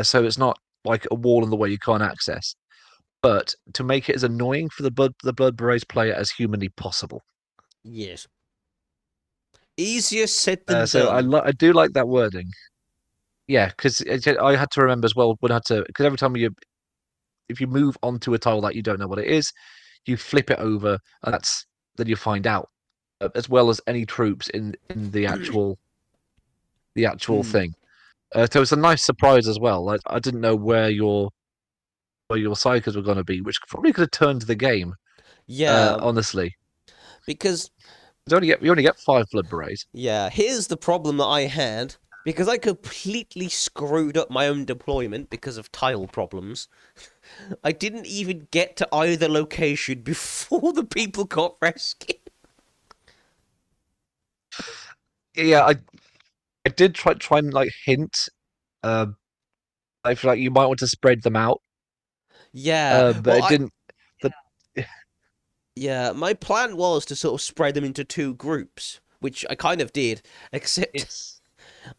So it's not like a wall in the way you can't access, but to make it as annoying for the Blood Berets player as humanly possible. Yes. Easier said than So done. I do like that wording. Yeah, because I had to remember as well when I had to because every time if you move onto a tile that you don't know what it is, you flip it over, and then you find out, as well as any troops in the actual Mm. thing. So it's a nice surprise as well. Like I didn't know where your psychers were going to be, which probably could have turned the game. Yeah, Honestly, because you only get 5 blood berets. yeah, here's the problem that I had because I completely screwed up my own deployment because of tile problems. I didn't even get to either location before the people got rescued. Yeah, I did try and like hint. Um, I feel like you might want to spread them out, Yeah, but well, it didn't. The, yeah, my plan was to sort of spread them into two groups, which I kind of did, except it's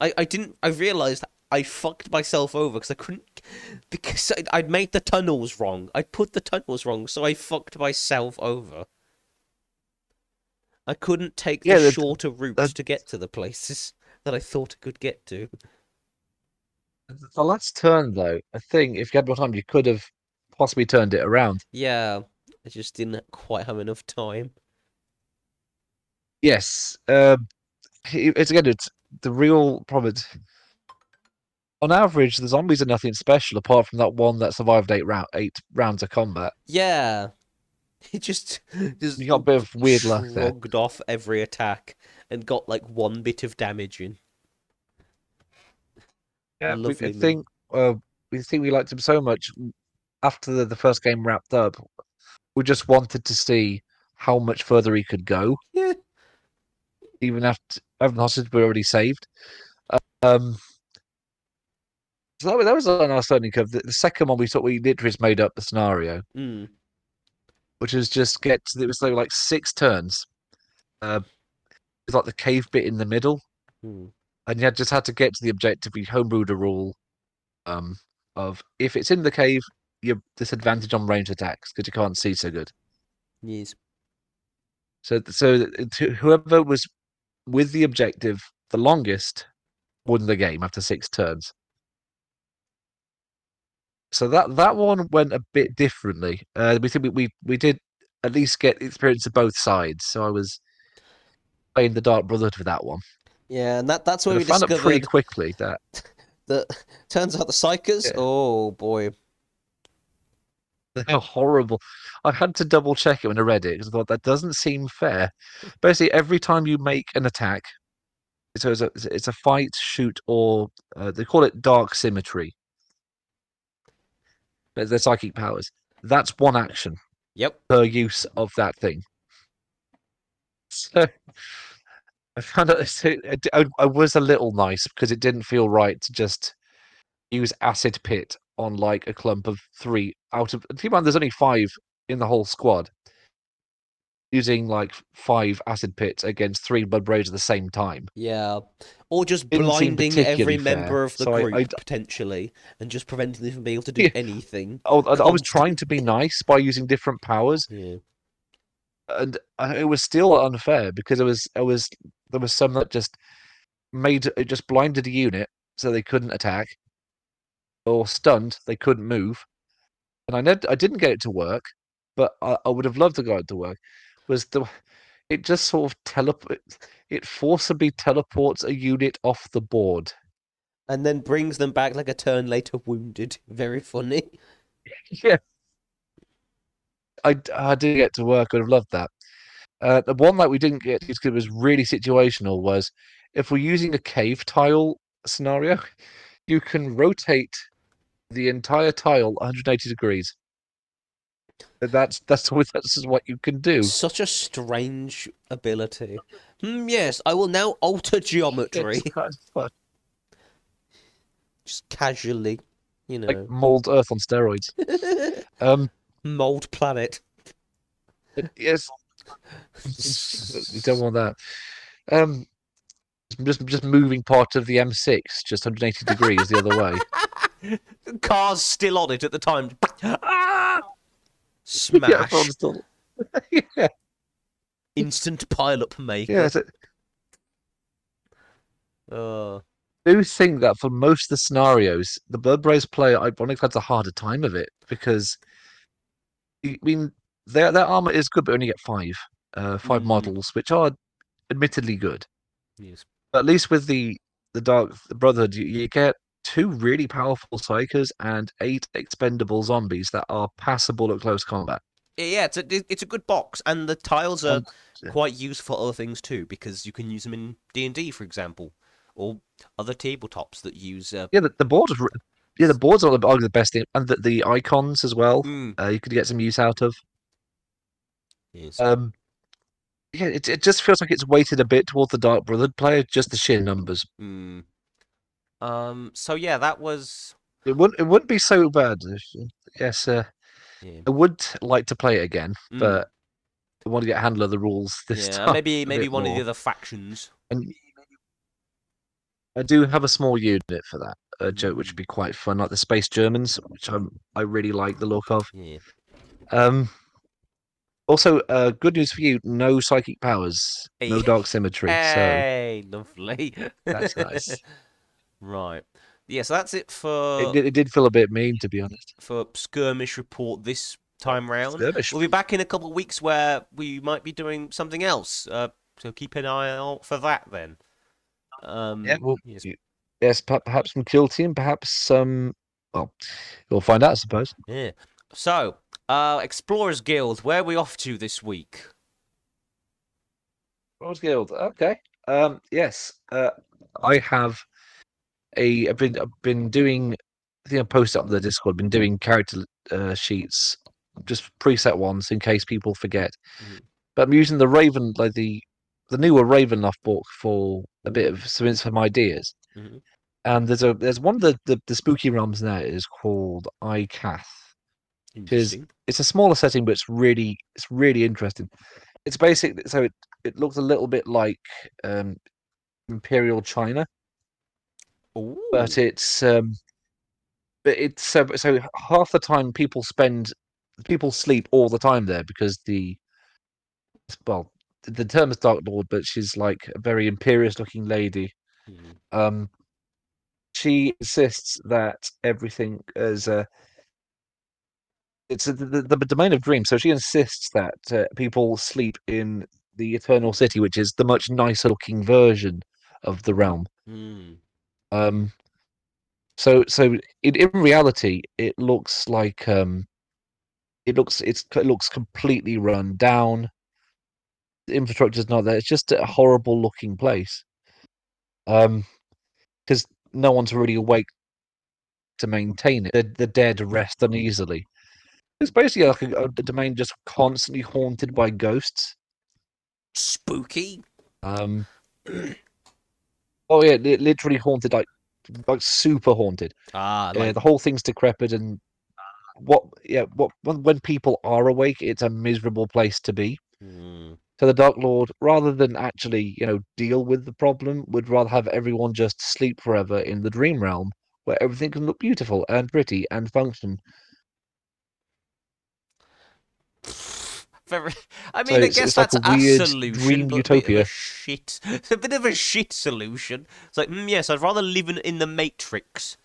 I didn't. I realized I fucked myself over because I couldn't because I'd made the tunnels wrong. I'd put the tunnels wrong, so I fucked myself over. I couldn't take the yeah. shorter routes The, to get to the places that I thought I could get to. the last turn though, I think if you had more time, you could have possibly turned it around. Yeah, I just didn't quite have enough time. Yes. It's the real problem. On average, the zombies are nothing special apart from that one that survived 8 rounds of combat. Yeah, it just You got a bit of weird luck there. shrugged off every attack and got like one bit of damage in. Yeah, Lovely me. uh, we think we liked him so much. After the first game wrapped up, we just wanted to see how much further he could go, Yeah. even after having the hostage were already saved. Um, so that was a nice learning curve. The second one we literally just made up the scenario, Mm. which was just it was like 6 turns. Uh, it's like the cave bit in the middle, Mm. and you just had to get to the objective. We homebrewed a rule um, of if it's in the cave, you're disadvantaged on range attacks because you can't see so good. Yes. So whoever was with the objective the longest won the game after 6 turns. So that one went a bit differently. We think we did at least get experience of both sides. So I was playing the Dark Brotherhood for that one, Yeah, and that's where but I we found out pretty discovered quickly that that turns out the psychers. yeah, Oh boy. they're horrible. I had to double check it when I read it because I thought that doesn't seem fair. Basically, every time you make an attack, So it's a fight, shoot, or they call it dark symmetry. They're psychic powers. That's one action Yep. per use of that thing. So I found out I was a little nice because it didn't feel right to just use acid pit on like a clump of three out of. Keep in mind, there's only five in the whole squad. Using like five acid pits against three blood raids at the same time Yeah. Or just didn't seem blinding every particularly fair. member of the So group, potentially, and just preventing them from being able to do yeah, anything. I was trying to be nice by using different powers, Yeah. and it was still unfair because there was some that just made it just blinded a unit so they couldn't attack, or stunned they couldn't move, and I didn't get it to work, but I would have loved to get it to work. Was the It just sort of it forcibly teleports a unit off the board. And then brings them back like a turn later wounded. Very funny. Yeah, I did get to work. I'd have loved that. The one that we didn't get because it was really situational was if we're using a cave tile scenario, you can rotate the entire tile 180 degrees. That's just what you can do. Such a strange ability. Yes, I will now alter It's geometry. kind of fun. Just casually, you Like know. mold Earth on steroids. Um, Mold planet. yes, you don't want that. Um, just moving part of the M6 just 180 degrees the other way. Car's still on it at the time. Ah! Yeah, Smash. I'm still. Yeah, Instant pile-up yeah. maker. So Uh, I do think that for most of the scenarios, the Blood Braze player, ironically, has a harder time of it because I mean their armor is good, but only get five mm, models, which are admittedly good. yes. But at least with the Brotherhood, you get two really powerful psychers and eight expendable zombies that are passable at close combat. Yeah, it's a good box, and the tiles are And quite useful for other things too, because you can use them in D&D, for example, or other tabletops that use. yeah, the board is yeah, the boards are the best thing, and the icons as well. Mm, You could get some use out of. yes. Um, yeah, it just feels like it's weighted a bit towards the Dark Brotherhood player, just the sheer numbers. Mm. So yeah, that was. It wouldn't be so bad. Yes, Yeah. I would like to play it again, Mm. but I want to get a handle of the rules this Yeah, time a maybe bit one of the more. other factions. And I do have a small unit for that joke, which would Mm. be quite fun, like the Space Germans, which I really like the look of. Yeah. Um, Also, good news for you: no psychic powers, no Hey, dark symmetry. So hey, lovely. that's nice. Right. Yeah, so that's it It did feel a bit mean, to be honest. for skirmish report this time round. Skirmish. We'll be back in a couple of weeks where we might be doing something else. So keep an eye out for that then. Yeah. Well, Yes. yes. Perhaps some kill team. Perhaps some. Well, you'll find out, I suppose. Yeah. So, Explorers Guild, where are we off to this week? Rose Guild. Okay. Yes. I have I've been doing. I think I posted up on the Discord. Been doing character sheets, just preset ones in case people forget. Mhm. But I'm using the Raven, like the newer Ravenloft book for a bit Ooh. of some ideas. Mhm. And there's one of the spooky realms now is called ICATH, which is Interesting. it's a smaller setting, but it's really interesting. It's basic, so it looks a little bit like um, Imperial China, but Ooh. it's so half the time people sleep all the time there because well the term is Dark Lord, but she's like a very imperious looking lady. Mhm. Um, she insists that everything is it's the domain of dreams. So she insists that people sleep in the Eternal City, which is the much nicer looking version of the realm. Mm. Um, so in reality, it looks like it looks completely run down. The infrastructure's not there. It's just a horrible looking place. because no one's really awake to maintain it. The dead rest uneasily. It's basically like a domain just constantly haunted by ghosts. Spooky. Um, oh yeah, literally haunted, like super haunted. Ah, like. The whole thing's decrepit, and when people are awake, it's a miserable place to be. Hmm. So the Dark Lord, rather than actually, deal with the problem, would rather have everyone just sleep forever in the dream realm, where everything can look beautiful and pretty and function. Very, I So mean, I it's guess it's like that's a a weird solution, dream but a bit of a utopia. shit, a bit of a shit solution. It's like, yes, I'd rather live in the Matrix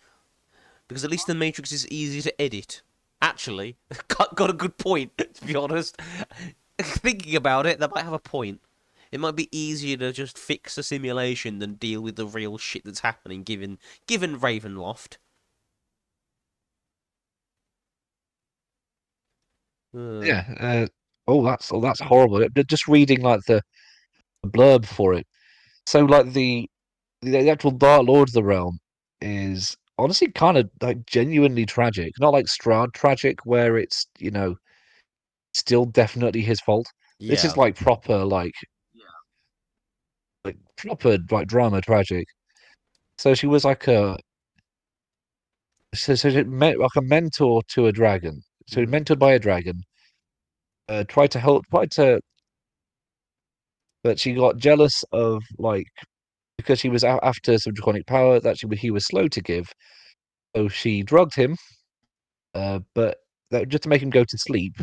because at least the Matrix is easy to edit. Actually, got a good point. To be honest, thinking about it, that might have a point. It might be easier to just fix a simulation than deal with the real shit that's happening. Given Ravenloft. Uh, Yeah. That's horrible. Just reading like the blurb for it. So like the actual Dark Lord of the Realm is honestly kind of like genuinely tragic. Not like Strahd tragic, where it's still definitely his fault. This is yeah. like proper like proper like drama tragic. So she was like like a mentor to a dragon. So Mm. mentored by a dragon. Tried to help. Tried to, but she got jealous of like because she was after some draconic power that he was slow to give. So she drugged him, but that, just to make him go to sleep,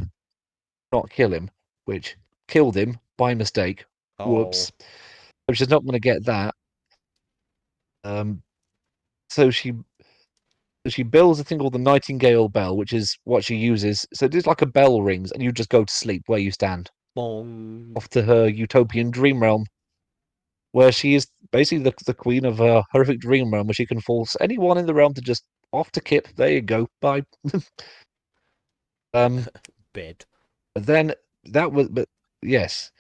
not kill him, which killed him by mistake. Oh. Whoops. So she's not going to get that. Um, so she builds a thing called the Nightingale Bell, which is what she uses. So it's like a bell rings, and you just go to sleep where you stand, Bong. off to her utopian dream realm, where she is basically the queen of a horrific dream realm, where she can force anyone in the realm to just off to Kip. There you go. Bye. Um, Bed. but then but yes,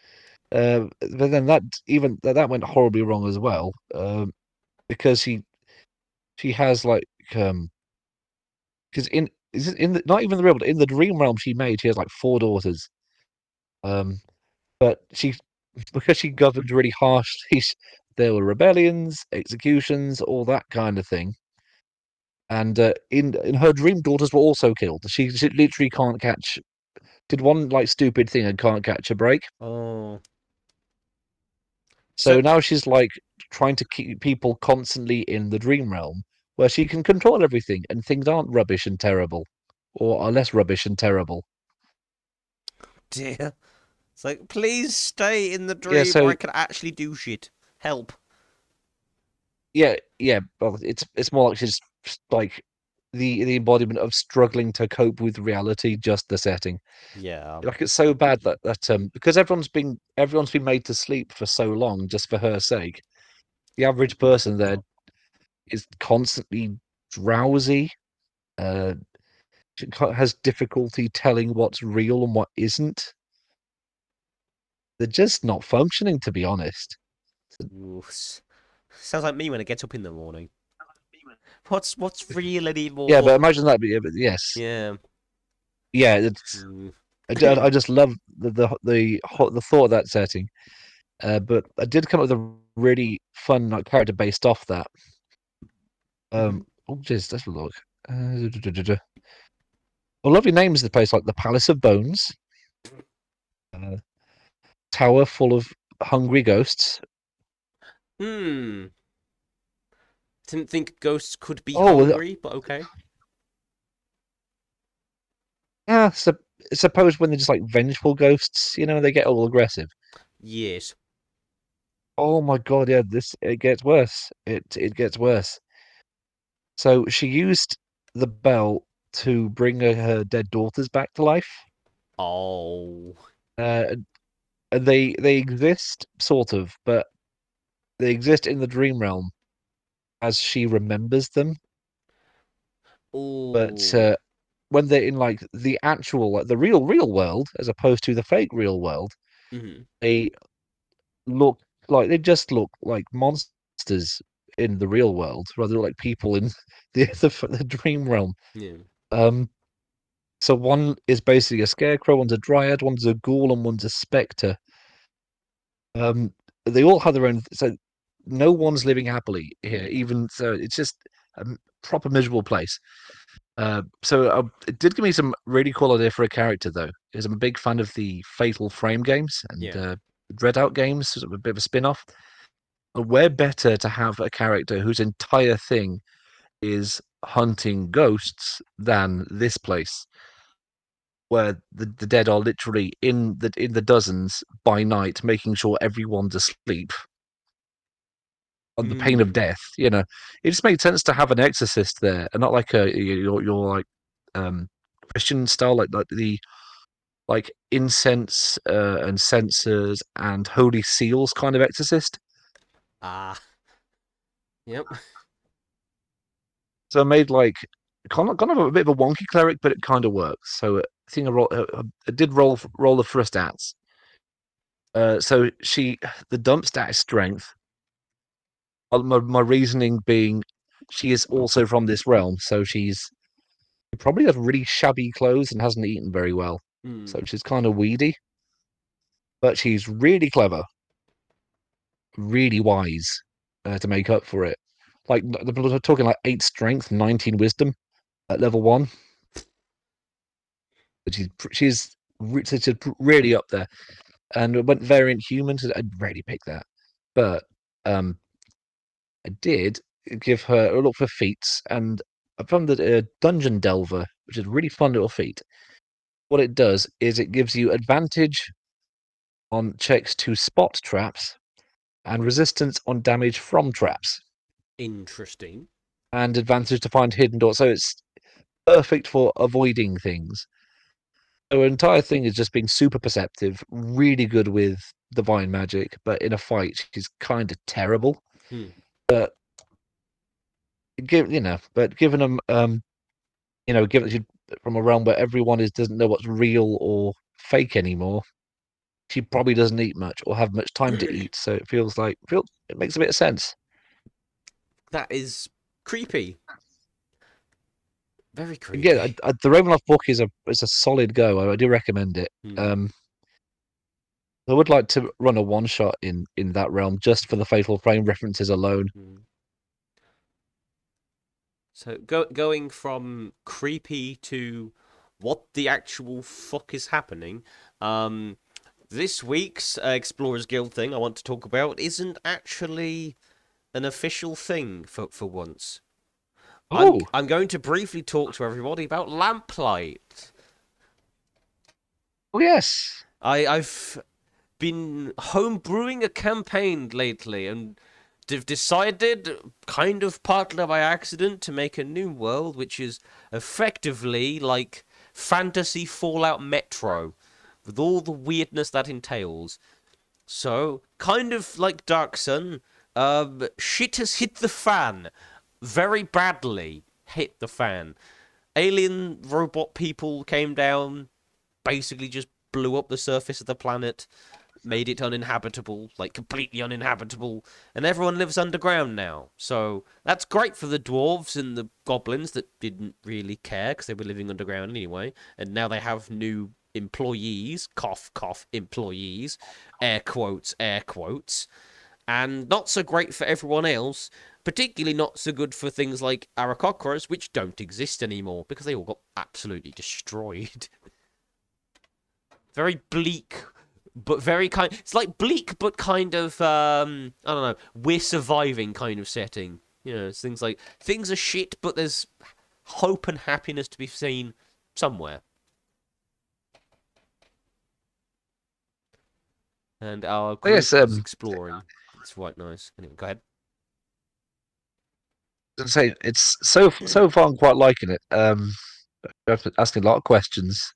but then that went horribly wrong as well. Because she has like because in the, not even the real, but in the dream realm she has like four daughters. Um, but she because she governed really harshly, there were rebellions, executions, all that kind of thing. And in her dream, daughters were also killed. She literally can't catch. Did one like stupid thing and can't catch a break. Oh. So So now she's like trying to keep people constantly in the dream realm, where she can control everything, and things aren't rubbish and terrible, or are less rubbish and terrible. dear. It's like, please stay in the Yeah. dream where So I can actually do shit. Help. yeah. Well, it's more like she's like the embodiment of struggling to cope with reality, just the setting. Yeah. Like it's so bad that because everyone's been made to sleep for so long just for her sake. The average person there is constantly drowsy, uh, has difficulty telling what's real and what isn't. They're just not functioning, to be honest. Oof. Sounds like me when I get up in the morning. What's real Yeah, but anymore? imagine that. Yeah, but yes, Yeah. yeah. It's Mm. I just love the thought of that setting. But I did come up with a really fun like character based off that. Oh, jeez, let's have a look. Well, lovely names of the place like the Palace of Bones, uh, Tower full of hungry ghosts. Hmm. Didn't think ghosts could be Oh, hungry, but okay. yeah. Suppose when they're just like vengeful ghosts, they get all aggressive. Yes. Oh my god, yeah, this it gets worse. It gets worse. So she used the bell to bring her dead daughters back to life. Oh. And they exist sort of, but they exist in the dream realm as she remembers them. But Oh. when they're in like the actual, like the real world, as opposed to the fake real world, Hmm. they look they just look like monsters. monsters in the real world, rather like people in the dream realm. Yeah. Um, so one is basically a scarecrow, one's a dryad, one's a ghoul, and one's a spectre. Um, they all have their own. So no one's living happily here. Even so, it's just a proper miserable place. It did give me some really cool idea for a character though, because I'm a big fan of the Fatal Frame games and Yeah. Dreadout games, sort of a bit of a spin-off. Where better to have a character whose entire thing is hunting ghosts than this place, where the dead are literally in the dozens by night, making sure everyone's asleep on the pain of Mm. death. It just made sense to have an exorcist there, and not like your like Christian style, like the like incense and censers and holy seals kind of exorcist. Ah. Yep. So I made like kind of a bit of a wonky cleric, but it kind of works. So I think I did roll the first stats. So the dump stat is strength. My reasoning being, she is also from this realm, so she probably has really shabby clothes and hasn't eaten very well. Mm. So she's kind of weedy, but she's really clever, really wise to make up for it. Like we're talking like 8 strength, 19 wisdom at level 1. But she's really up there. And it went variant human, so I'd really pick that. But I did give her a look for feats, and I found that a dungeon delver, which is a really fun little feat. What it does is it gives you advantage on checks to spot traps and resistance on damage from traps, Interesting. and advantage to find hidden doors. So it's perfect for avoiding things. So her entire thing is just being super perceptive, really good with divine magic, but in a fight she's kind of terrible. Hmm. But given them, given that she's from a realm where everyone doesn't know what's real or fake anymore, she probably doesn't eat much or have much time to eat. So it makes a bit of sense. That is creepy. Very Again, creepy. the Ravenloft book is a solid go. I do recommend it. Hmm. I would like to run a one shot in that realm just for the Fatal Frame references alone. Hmm. So going from creepy to what the actual fuck is happening. Um, this week's Explorers Guild thing I want to talk about isn't actually an official thing for once. I'm Oh, I'm going to briefly talk to everybody about lamplight. oh yes. I've been home brewing a campaign lately and they've decided, kind of partly by accident, to make a new world which is effectively like fantasy Fallout Metro with all the weirdness that entails. So, kind of like Dark Sun, shit has hit the fan very badly. Hit the fan. Alien robot people came down, basically just blew up the surface of the planet, made it uninhabitable, like completely uninhabitable, and everyone lives underground now. So that's great for the dwarves and the goblins that didn't really care because they were living underground anyway, and now they have new employees, cough, cough, employees, air quotes, and not so great for everyone else, particularly not so good for things like Aarakocras, which don't exist anymore because they all got absolutely destroyed. Very bleak, but very kind. It's like bleak, but kind of I don't know. We're surviving kind of setting. It's things like things are shit, but there's hope and happiness to be seen somewhere. And our Oh, yes. group is exploring. It's quite nice. Anyway, go ahead. I say it's so far I'm quite liking it. After asking a lot of questions.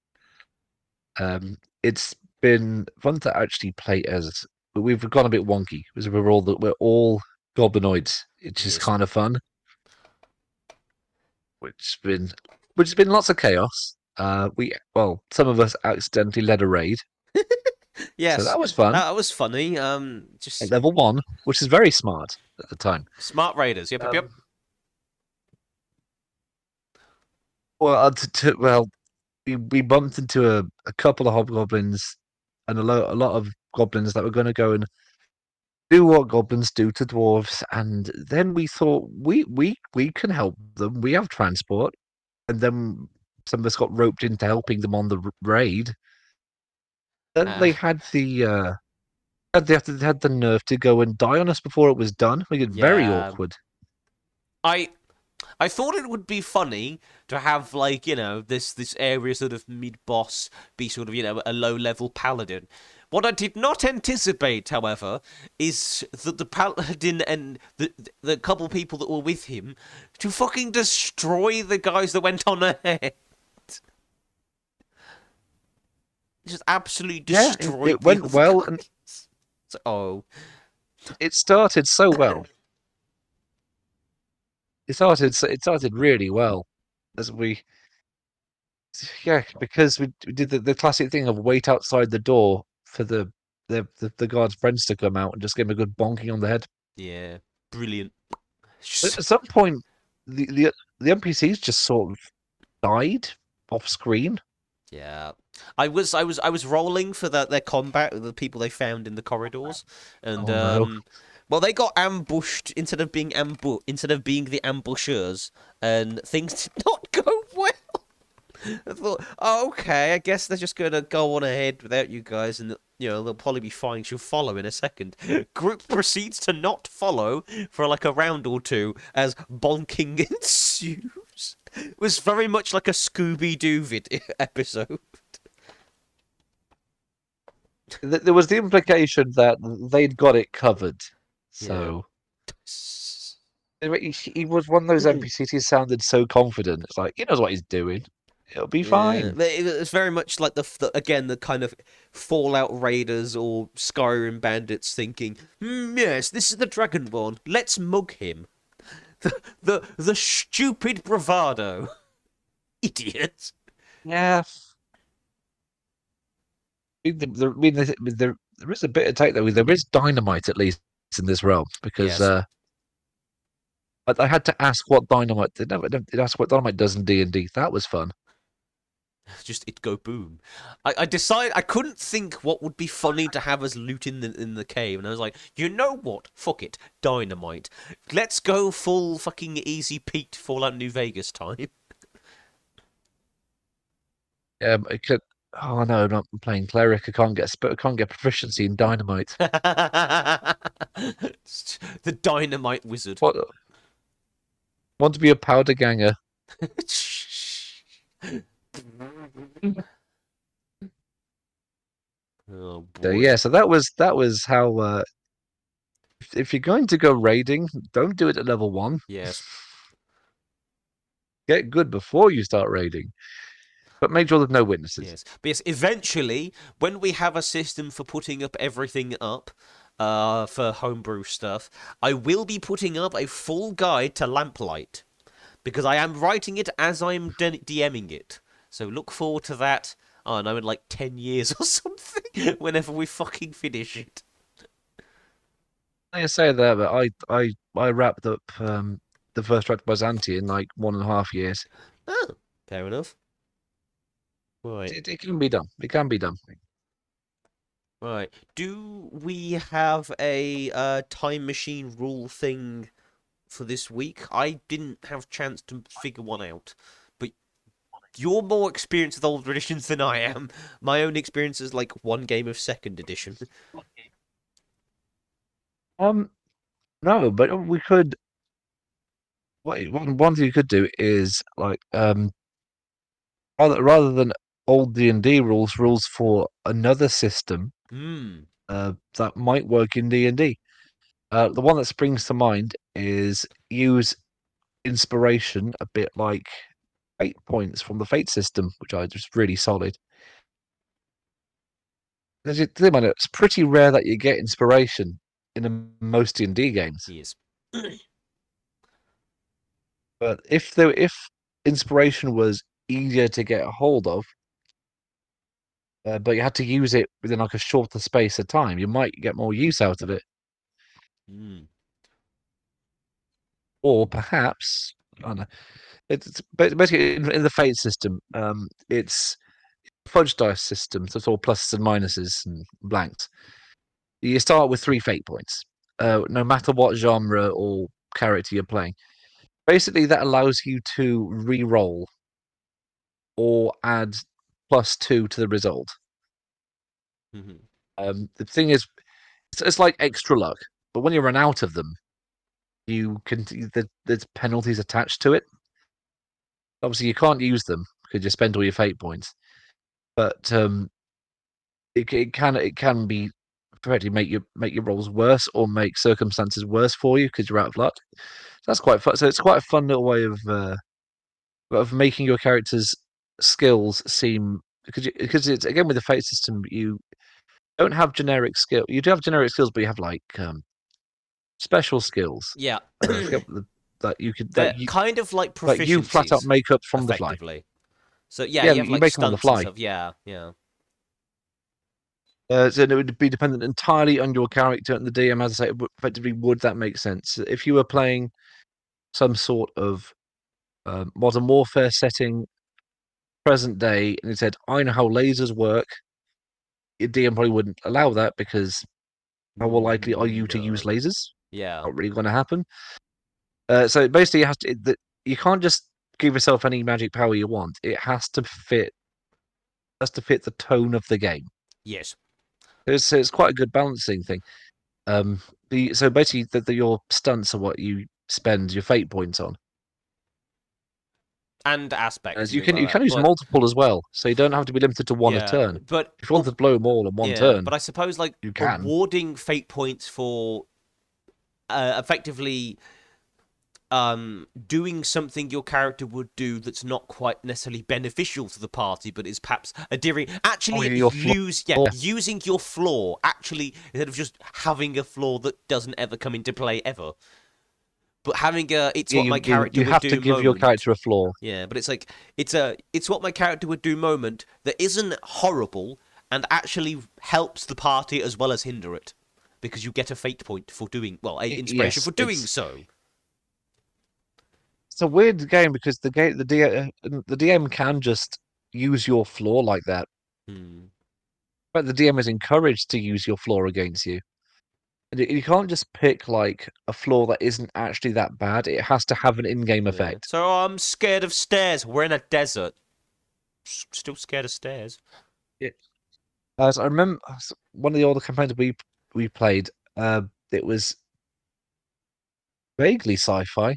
It's been fun to actually play as. But we've gone a bit wonky because we're all goblinoids. It's just Yes. kind of fun, which has been which has been lots of chaos. Some of us accidentally led a raid, so Yes. that was fun That was funny. at Just level 1, which is very smart. at the time. Smart raiders. Yep, yep, yep. Um, well, well, we bumped into a couple of hobgoblins and a lot of goblins that were going to go and do what goblins do to dwarves, and then we thought we can help them. We have transport, and then some of us got roped into helping them on the raid. Then Uh, they had the nerve to go and die on us before it was done. We get very yeah. awkward. I I thought it would be funny to have like this area sort of mid boss be sort of a low level paladin. What I did not anticipate, however, is that the paladin and the couple people that were with him to fucking destroy the guys that went on ahead. Just absolutely Yeah, destroyed it the went other well, and guys. So, oh, it started so well. It started really well as we yeah, because we did the classic thing of wait outside the door for the guard's friends to come out and just give him a good bonking on the head. yeah, brilliant. At some point, the NPCs just sort of died off screen. Yeah, I was rolling for their combat with the people they found in the corridors, and Oh no. well, they got ambushed instead of being the ambushers, and things did not go well. I thought, oh, okay, I guess they're just gonna go on ahead without you guys, and they'll probably be fine. She'll follow in a second. Group proceeds to not follow for like a round or two as bonking ensues. It was very much like a Scooby Doo episode. There was the implication that they'd got it covered. Yeah. So he was one of those NPCs who sounded so confident. It's like he knows what he's doing. It'll be Yeah, fine. but it's very much like again the kind of Fallout Raiders or Skyrim bandits thinking, yes, this is the Dragonborn. Let's mug him. The stupid bravado, idiot. Yeah. I mean, there is a bit of take though. There is dynamite at least in this realm because Yes, I had to ask what dynamite. Did ask what dynamite does in D&D. That was fun. just it go boom. I decided I couldn't think what would be funny to have as loot in the cave, and I was like, you know what? Fuck it, dynamite. Let's go full fucking easy Pete Fallout New Vegas time. I could. Oh no, I'm not playing cleric. I can't get proficiency in dynamite. The dynamite wizard. What? Want to be a powder ganger? Oh So boy. yeah, so that was how. If you're going to go raiding, don't do it at level 1. Yes. Get good before you start raiding, but make sure there's no witnesses. Yes. But yes, eventually, when we have a system for putting up everything up, for homebrew stuff, I will be putting up a full guide to lamplight because I am writing it as I'm DMing it. So look forward to that. I don't know, in like 10 years or something, whenever we fucking finish it. I say that, but I wrapped up the first track Byzantian in like 1.5 years. Oh, fair enough. Right. It can be done. It can be done. Right. Do we have a time machine rule thing for this week? I didn't have chance to figure one out, but you're more experienced with old editions than I am. My own experience is like one game of second edition. Um, no, but we could. One thing you could do is like rather than old D&D rules for another system Hmm. that might work in D&D. The one that springs to mind is use inspiration a bit like fate points from the fate system, which are just really solid. Because it's pretty rare that you get inspiration in most D&D games. Yes. But if inspiration was easier to get a hold of, but you had to use it within like a shorter space of time, you might get more use out of it. Hmm. or perhaps I don't know. Basically in the fate system. It's fudge dice system, so it's all pluses and minuses and blanks. You start with 3 fate points, no matter what genre or character you're playing. Basically, that allows you to re-roll or add +2 to the result. Mhm. The thing is, it's like extra luck, but when you run out of them, you can there's penalties attached to it. Obviously, you can't use them because you spend all your fate points, but it can be correctly make your rolls worse or make circumstances worse for you because you're out of luck. So that's quite fun. So it's quite a fun little way of making your character's skills seem because it's again with the fate system you don't have generic skill. You do have generic skills, but you have like special skills. Yeah. I forget what that you could They're kind of like that you flat out proficiencies, make up from the fly. effectively. So yeah, Yeah, you have you like make them on the stunts and fly. stuff. Yeah, yeah. So it would be dependent entirely on your character and the DM. As I say, effectively, would that make sense if you were playing some sort of modern warfare setting, present day, and it said, "I know how lasers work." Your DM probably wouldn't allow that because how likely are you to use No. lasers? Yeah. Not really going to happen. So basically, you can't just give yourself any magic power you want. It has to fit the tone of the game. Yes. It's quite a good balancing thing. So basically, your stunts are what you spend your fate points on. And aspects As and things like you that. can use But multiple as well, so you don't have to be limited to one a yeah, turn. but If you want to blow them all in one yeah, turn, but I suppose like you can. awarding fate points for effectively doing something your character would do that's not quite necessarily beneficial to the party, but is perhaps a daring. Oh Actually, yeah, your flaw. using your flaw actually instead of just having a flaw that doesn't ever come into play ever, but having a it's Yeah, what my character you would have to do give your moment. character a flaw. Yeah, but it's like it's what my character would do moment that isn't horrible and actually helps the party as well as hinder it, because you get a fate point for doing well, a inspiration Yes, for doing so. it's a weird game because the DM can just use your flaw like that, Hmm. but the DM is encouraged to use your flaw against you. And you can't just pick like a flaw that isn't actually that bad. It has to have an in-game Yeah. effect. So I'm scared of stairs. We're in a desert. Still scared of stairs. Yeah. As I remember, one of the older campaigns we played, it was vaguely sci-fi.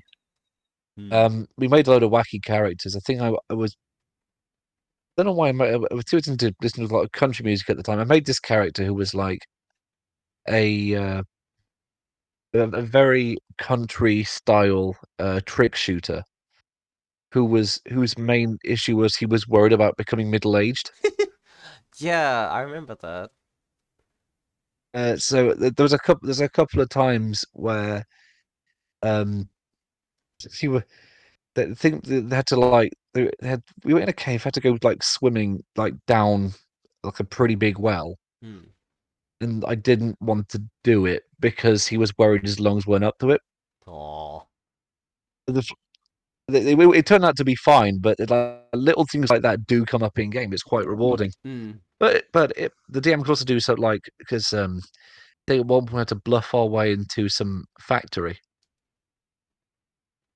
Hmm. We made a load of wacky characters. I think I was don't know why I was too into listening to a lot of country music at the time. I made this character who was like a a very country style trick shooter whose main issue was he was worried about becoming middle aged. Yeah, I remember that. So there's a couple of times where um he were they think they had to like they had we were in a cave had to go like swimming like down like a pretty big well, Hmm. and I didn't want to do it because he was worried his lungs weren't up to it. Aw. The, it turned out to be fine, but like, little things like that do come up in game. It's quite rewarding. Hmm. The DM could also do so like because they at one point had to bluff our way into some factory.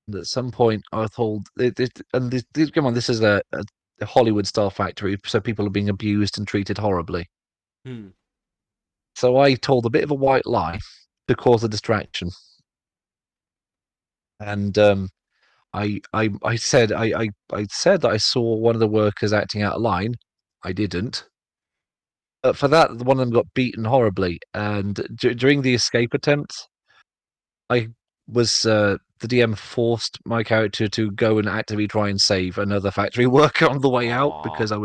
And at some point, I was told, come on, this is a Hollywood style factory, so people are being abused and treated horribly. Hmm. So I told a bit of a white lie to cause a distraction, and I said that I saw one of the workers acting out of line. I didn't. But for that, one of them got beaten horribly, and during the escape attempt, I was the DM forced my character to go and actively try and save another factory worker on the way out Aw. because it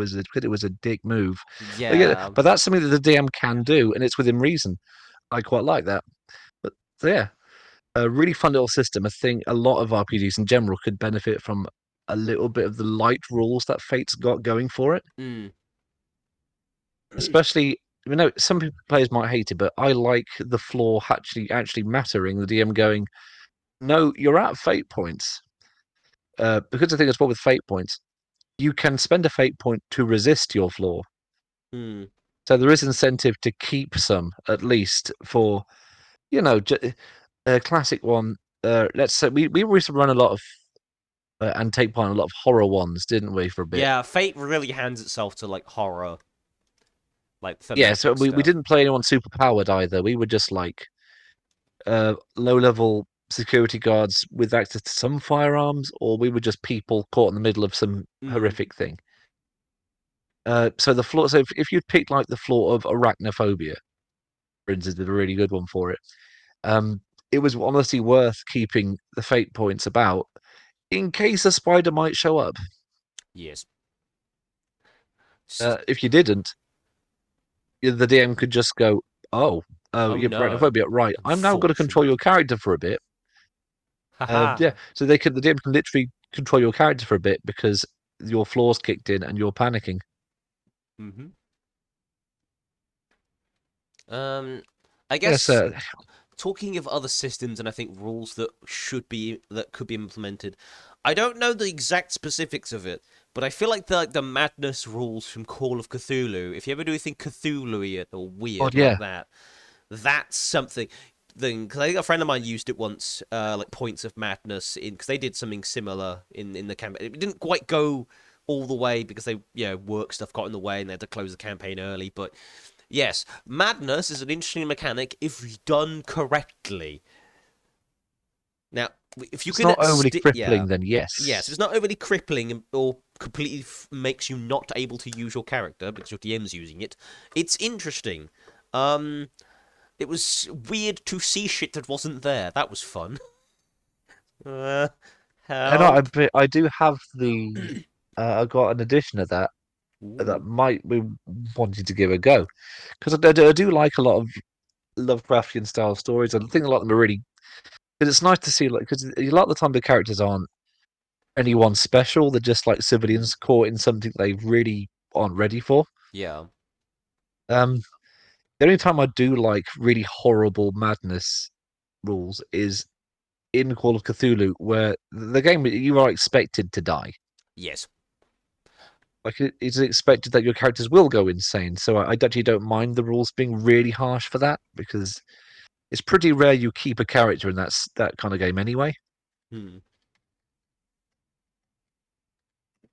was a dick move. Yeah, Yeah. but that's something that the DM can do, and it's within reason. I quite like that. But so yeah, a really fun little system. I think a lot of RPGs in general could benefit from a little bit of the light rules that Fate's got going for it. Hmm. Especially, some players might hate it, but I like the flaw actually mattering. The DM going, No, you're at fate points. Because the thing is, what with fate points, you can spend a fate point to resist your flaw. Hmm. So there is incentive to keep some, at least for a classic one. Let's say we used to run a lot of and take part in a lot of horror ones, didn't we, for a bit? Yeah, Fate really hands itself to like horror, like Yeah, so thematic we stuff. didn't play anyone super powered either. We were just like low level security guards with access to some firearms, or we were just people caught in the middle of some Hmm. horrific thing. So the floor. So if you'd picked like the floor of arachnophobia, for instance, is a really good one for it. Um, it was honestly worth keeping the fate points about in case a spider might show up. Yes. If you didn't, the DM could just go, "Oh, Oh you're no. arachnophobia, right? I'm now going to control your Unfortunate. character for a bit." Yeah, Haha. so the DM can literally control your character for a bit because your flaws kicked in and you're panicking. Mm-hmm. Um, I Yes, guess talking of other systems and I think rules that could be implemented, I don't know the exact specifics of it, but I feel like the madness rules from Call of Cthulhu. If you ever do anything Cthulhu or God, weird like yeah. that, that's something. Because I think a friend of mine used it once, like points of madness in because they did something similar in the campaign. It didn't quite go all the way because they work stuff got in the way and they had to close the campaign early, but yes, madness is an interesting mechanic if done correctly. Now, if you It's can not overly yeah, crippling, then yes, yes. it's not overly crippling or completely makes you not able to use your character because your DM's using it. It's interesting. Um, it was weird to see shit that wasn't there. That was fun. Uh, I know. help. I do have the. I got an edition of that that Ooh. might be wanting to give a go because I do like a lot of Lovecraftian style stories. I think a lot of them are really. Because it's nice to see, like, because a lot of the time the characters aren't anyone special. They're just like civilians caught in something they really aren't ready for. Yeah. Um, the only time I do like really horrible madness rules is in Call of Cthulhu, where the game you are expected to die. Yes. Like it's expected that your characters will go insane. So I actually don't mind the rules being really harsh for that because it's pretty rare you keep a character in that kind of game anyway. Hmm.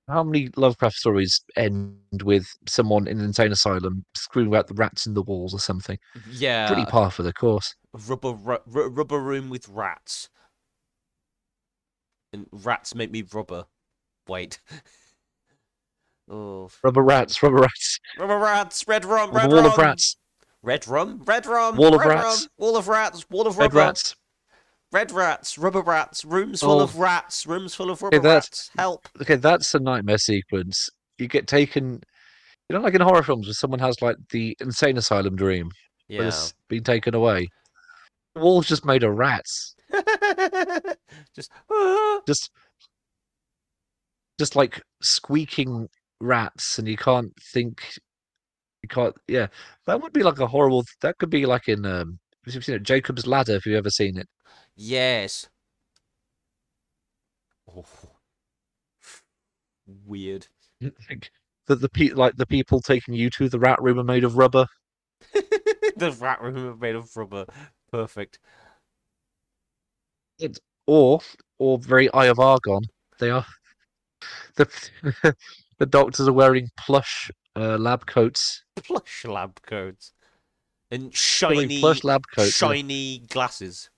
How many Lovecraft stories end with someone in an insane asylum screaming about the rats in the walls or something? Pretty Yeah. par for the course. Rubber room with rats, and rats make me rubber. Wait. Oh. Rubber rats, Rubber rats, red rum, or the red wall of rum. rats, Red rum, red rum, wall of red rum, rats, wall of rats, wall of red rubber, rats. red rats, rubber rats, rooms full Oh, of rats, rooms full of okay, rubber rats. Help. that's a nightmare sequence. You get taken, like in horror films where someone has like the insane asylum dream, but Yeah. it's been taken away. The wall's just made of rats, Just. Ah. just like squeaking rats, and you can't think. You can't. Yeah, that would be like a horrible. That could be like in if you've seen it, Jacob's Ladder. If you've ever seen it, Yes. Oh, weird. like that like the people taking you to the rat room are made of rubber. The rat room are made of rubber. Perfect. It, or very Eye of Argon. They are the the doctors are wearing plush lab coats. Plush lab coats and They're wearing plush lab coats with shiny glasses,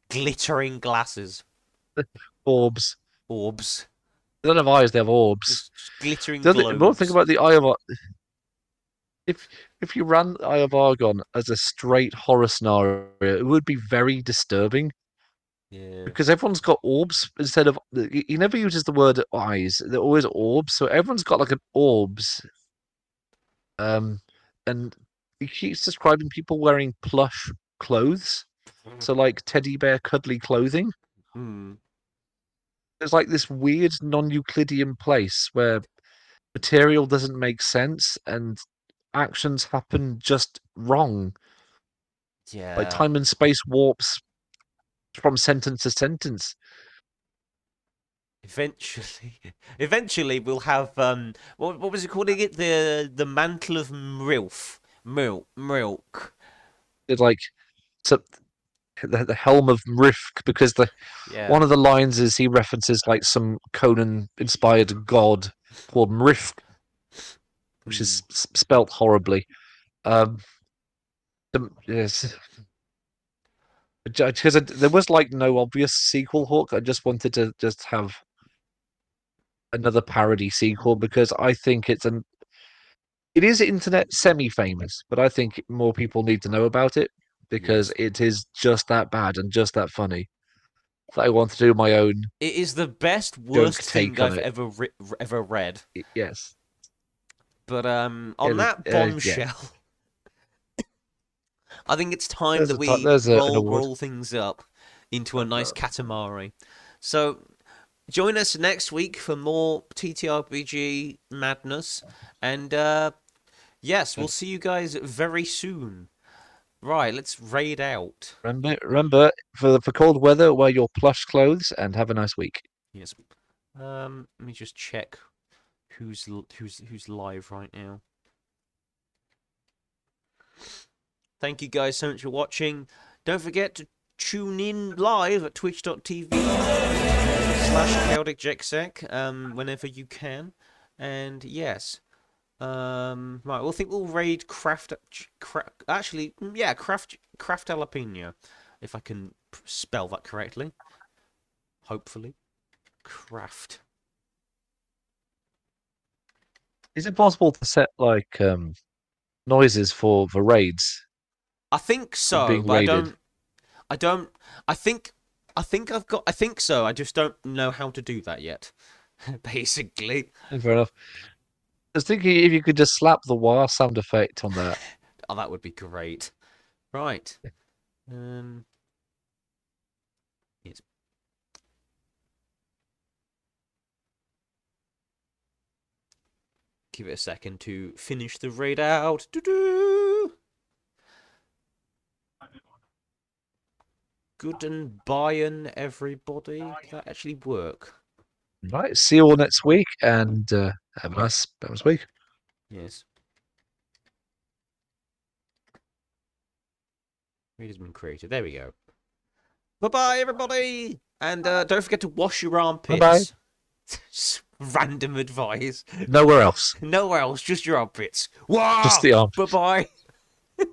glittering glasses, orbs. orbs, They don't have eyes; they have orbs. just glittering The other thing globes. about the Eye of if you ran Eye of Argon as a straight horror scenario, it would be very disturbing Yeah. because everyone's got orbs instead of he never uses the word eyes. They're always orbs, so everyone's got like an orbs. Um, and he keeps describing people wearing plush clothes, so like teddy bear cuddly clothing. Hmm. There's like this weird non-Euclidean place where material doesn't make sense and actions happen just wrong. Like Yeah. time and space warps from sentence to sentence. Eventually, eventually we'll have what was it calling it? The mantle of milk. It's like so the helm of Rifk, because the Yeah. one of the lines is he references like some Conan inspired god called Mrifk, which Hmm. is spelt horribly. Um, yes, because there was like no obvious sequel hook. I just wanted to just have another parody sequel because I think it is internet semi-famous, but I think more people need to know about it because Yes. it is just that bad and just that funny. So I want to do my own It is the best joke worst thing take on I've it. ever read. Yes, But on yeah, that yeah. bombshell, I think it's time that we There's an award. roll things up into a nice Katamari. So join us next week for more TTRPG madness, and yes, we'll see you guys very soon. Right, let's raid out. Remember for cold weather, wear your plush clothes and have a nice week. Yes. Let me just check who's live right now. Thank you guys so much for watching. Don't forget to tune in live at twitch.tv/chaoticjexec whenever you can. And yes, right, we'll raid craft jalapeno, if I can spell that correctly. Hopefully, craft. Is it possible to set like noises for the raids I think of so, being but I raided? don't. I don't. I think. I think I've got. I think so. I just don't know how to do that yet. Basically. Fair enough. I was thinking if you could just slap the wah sound effect on that. Oh, that would be great. Right. Um. Yes. Give it a second to finish the raid out. Doo-doo! Good and buyin', everybody. Can that actually work? Right. See you all next week and have a nice week. Yes. Raid has been created. There we go. Bye bye, everybody! And don't forget to wash your Bye bye. armpits. Random advice. Nowhere else. Nowhere else, just your armpits. Just Wow! the arm. Bye bye.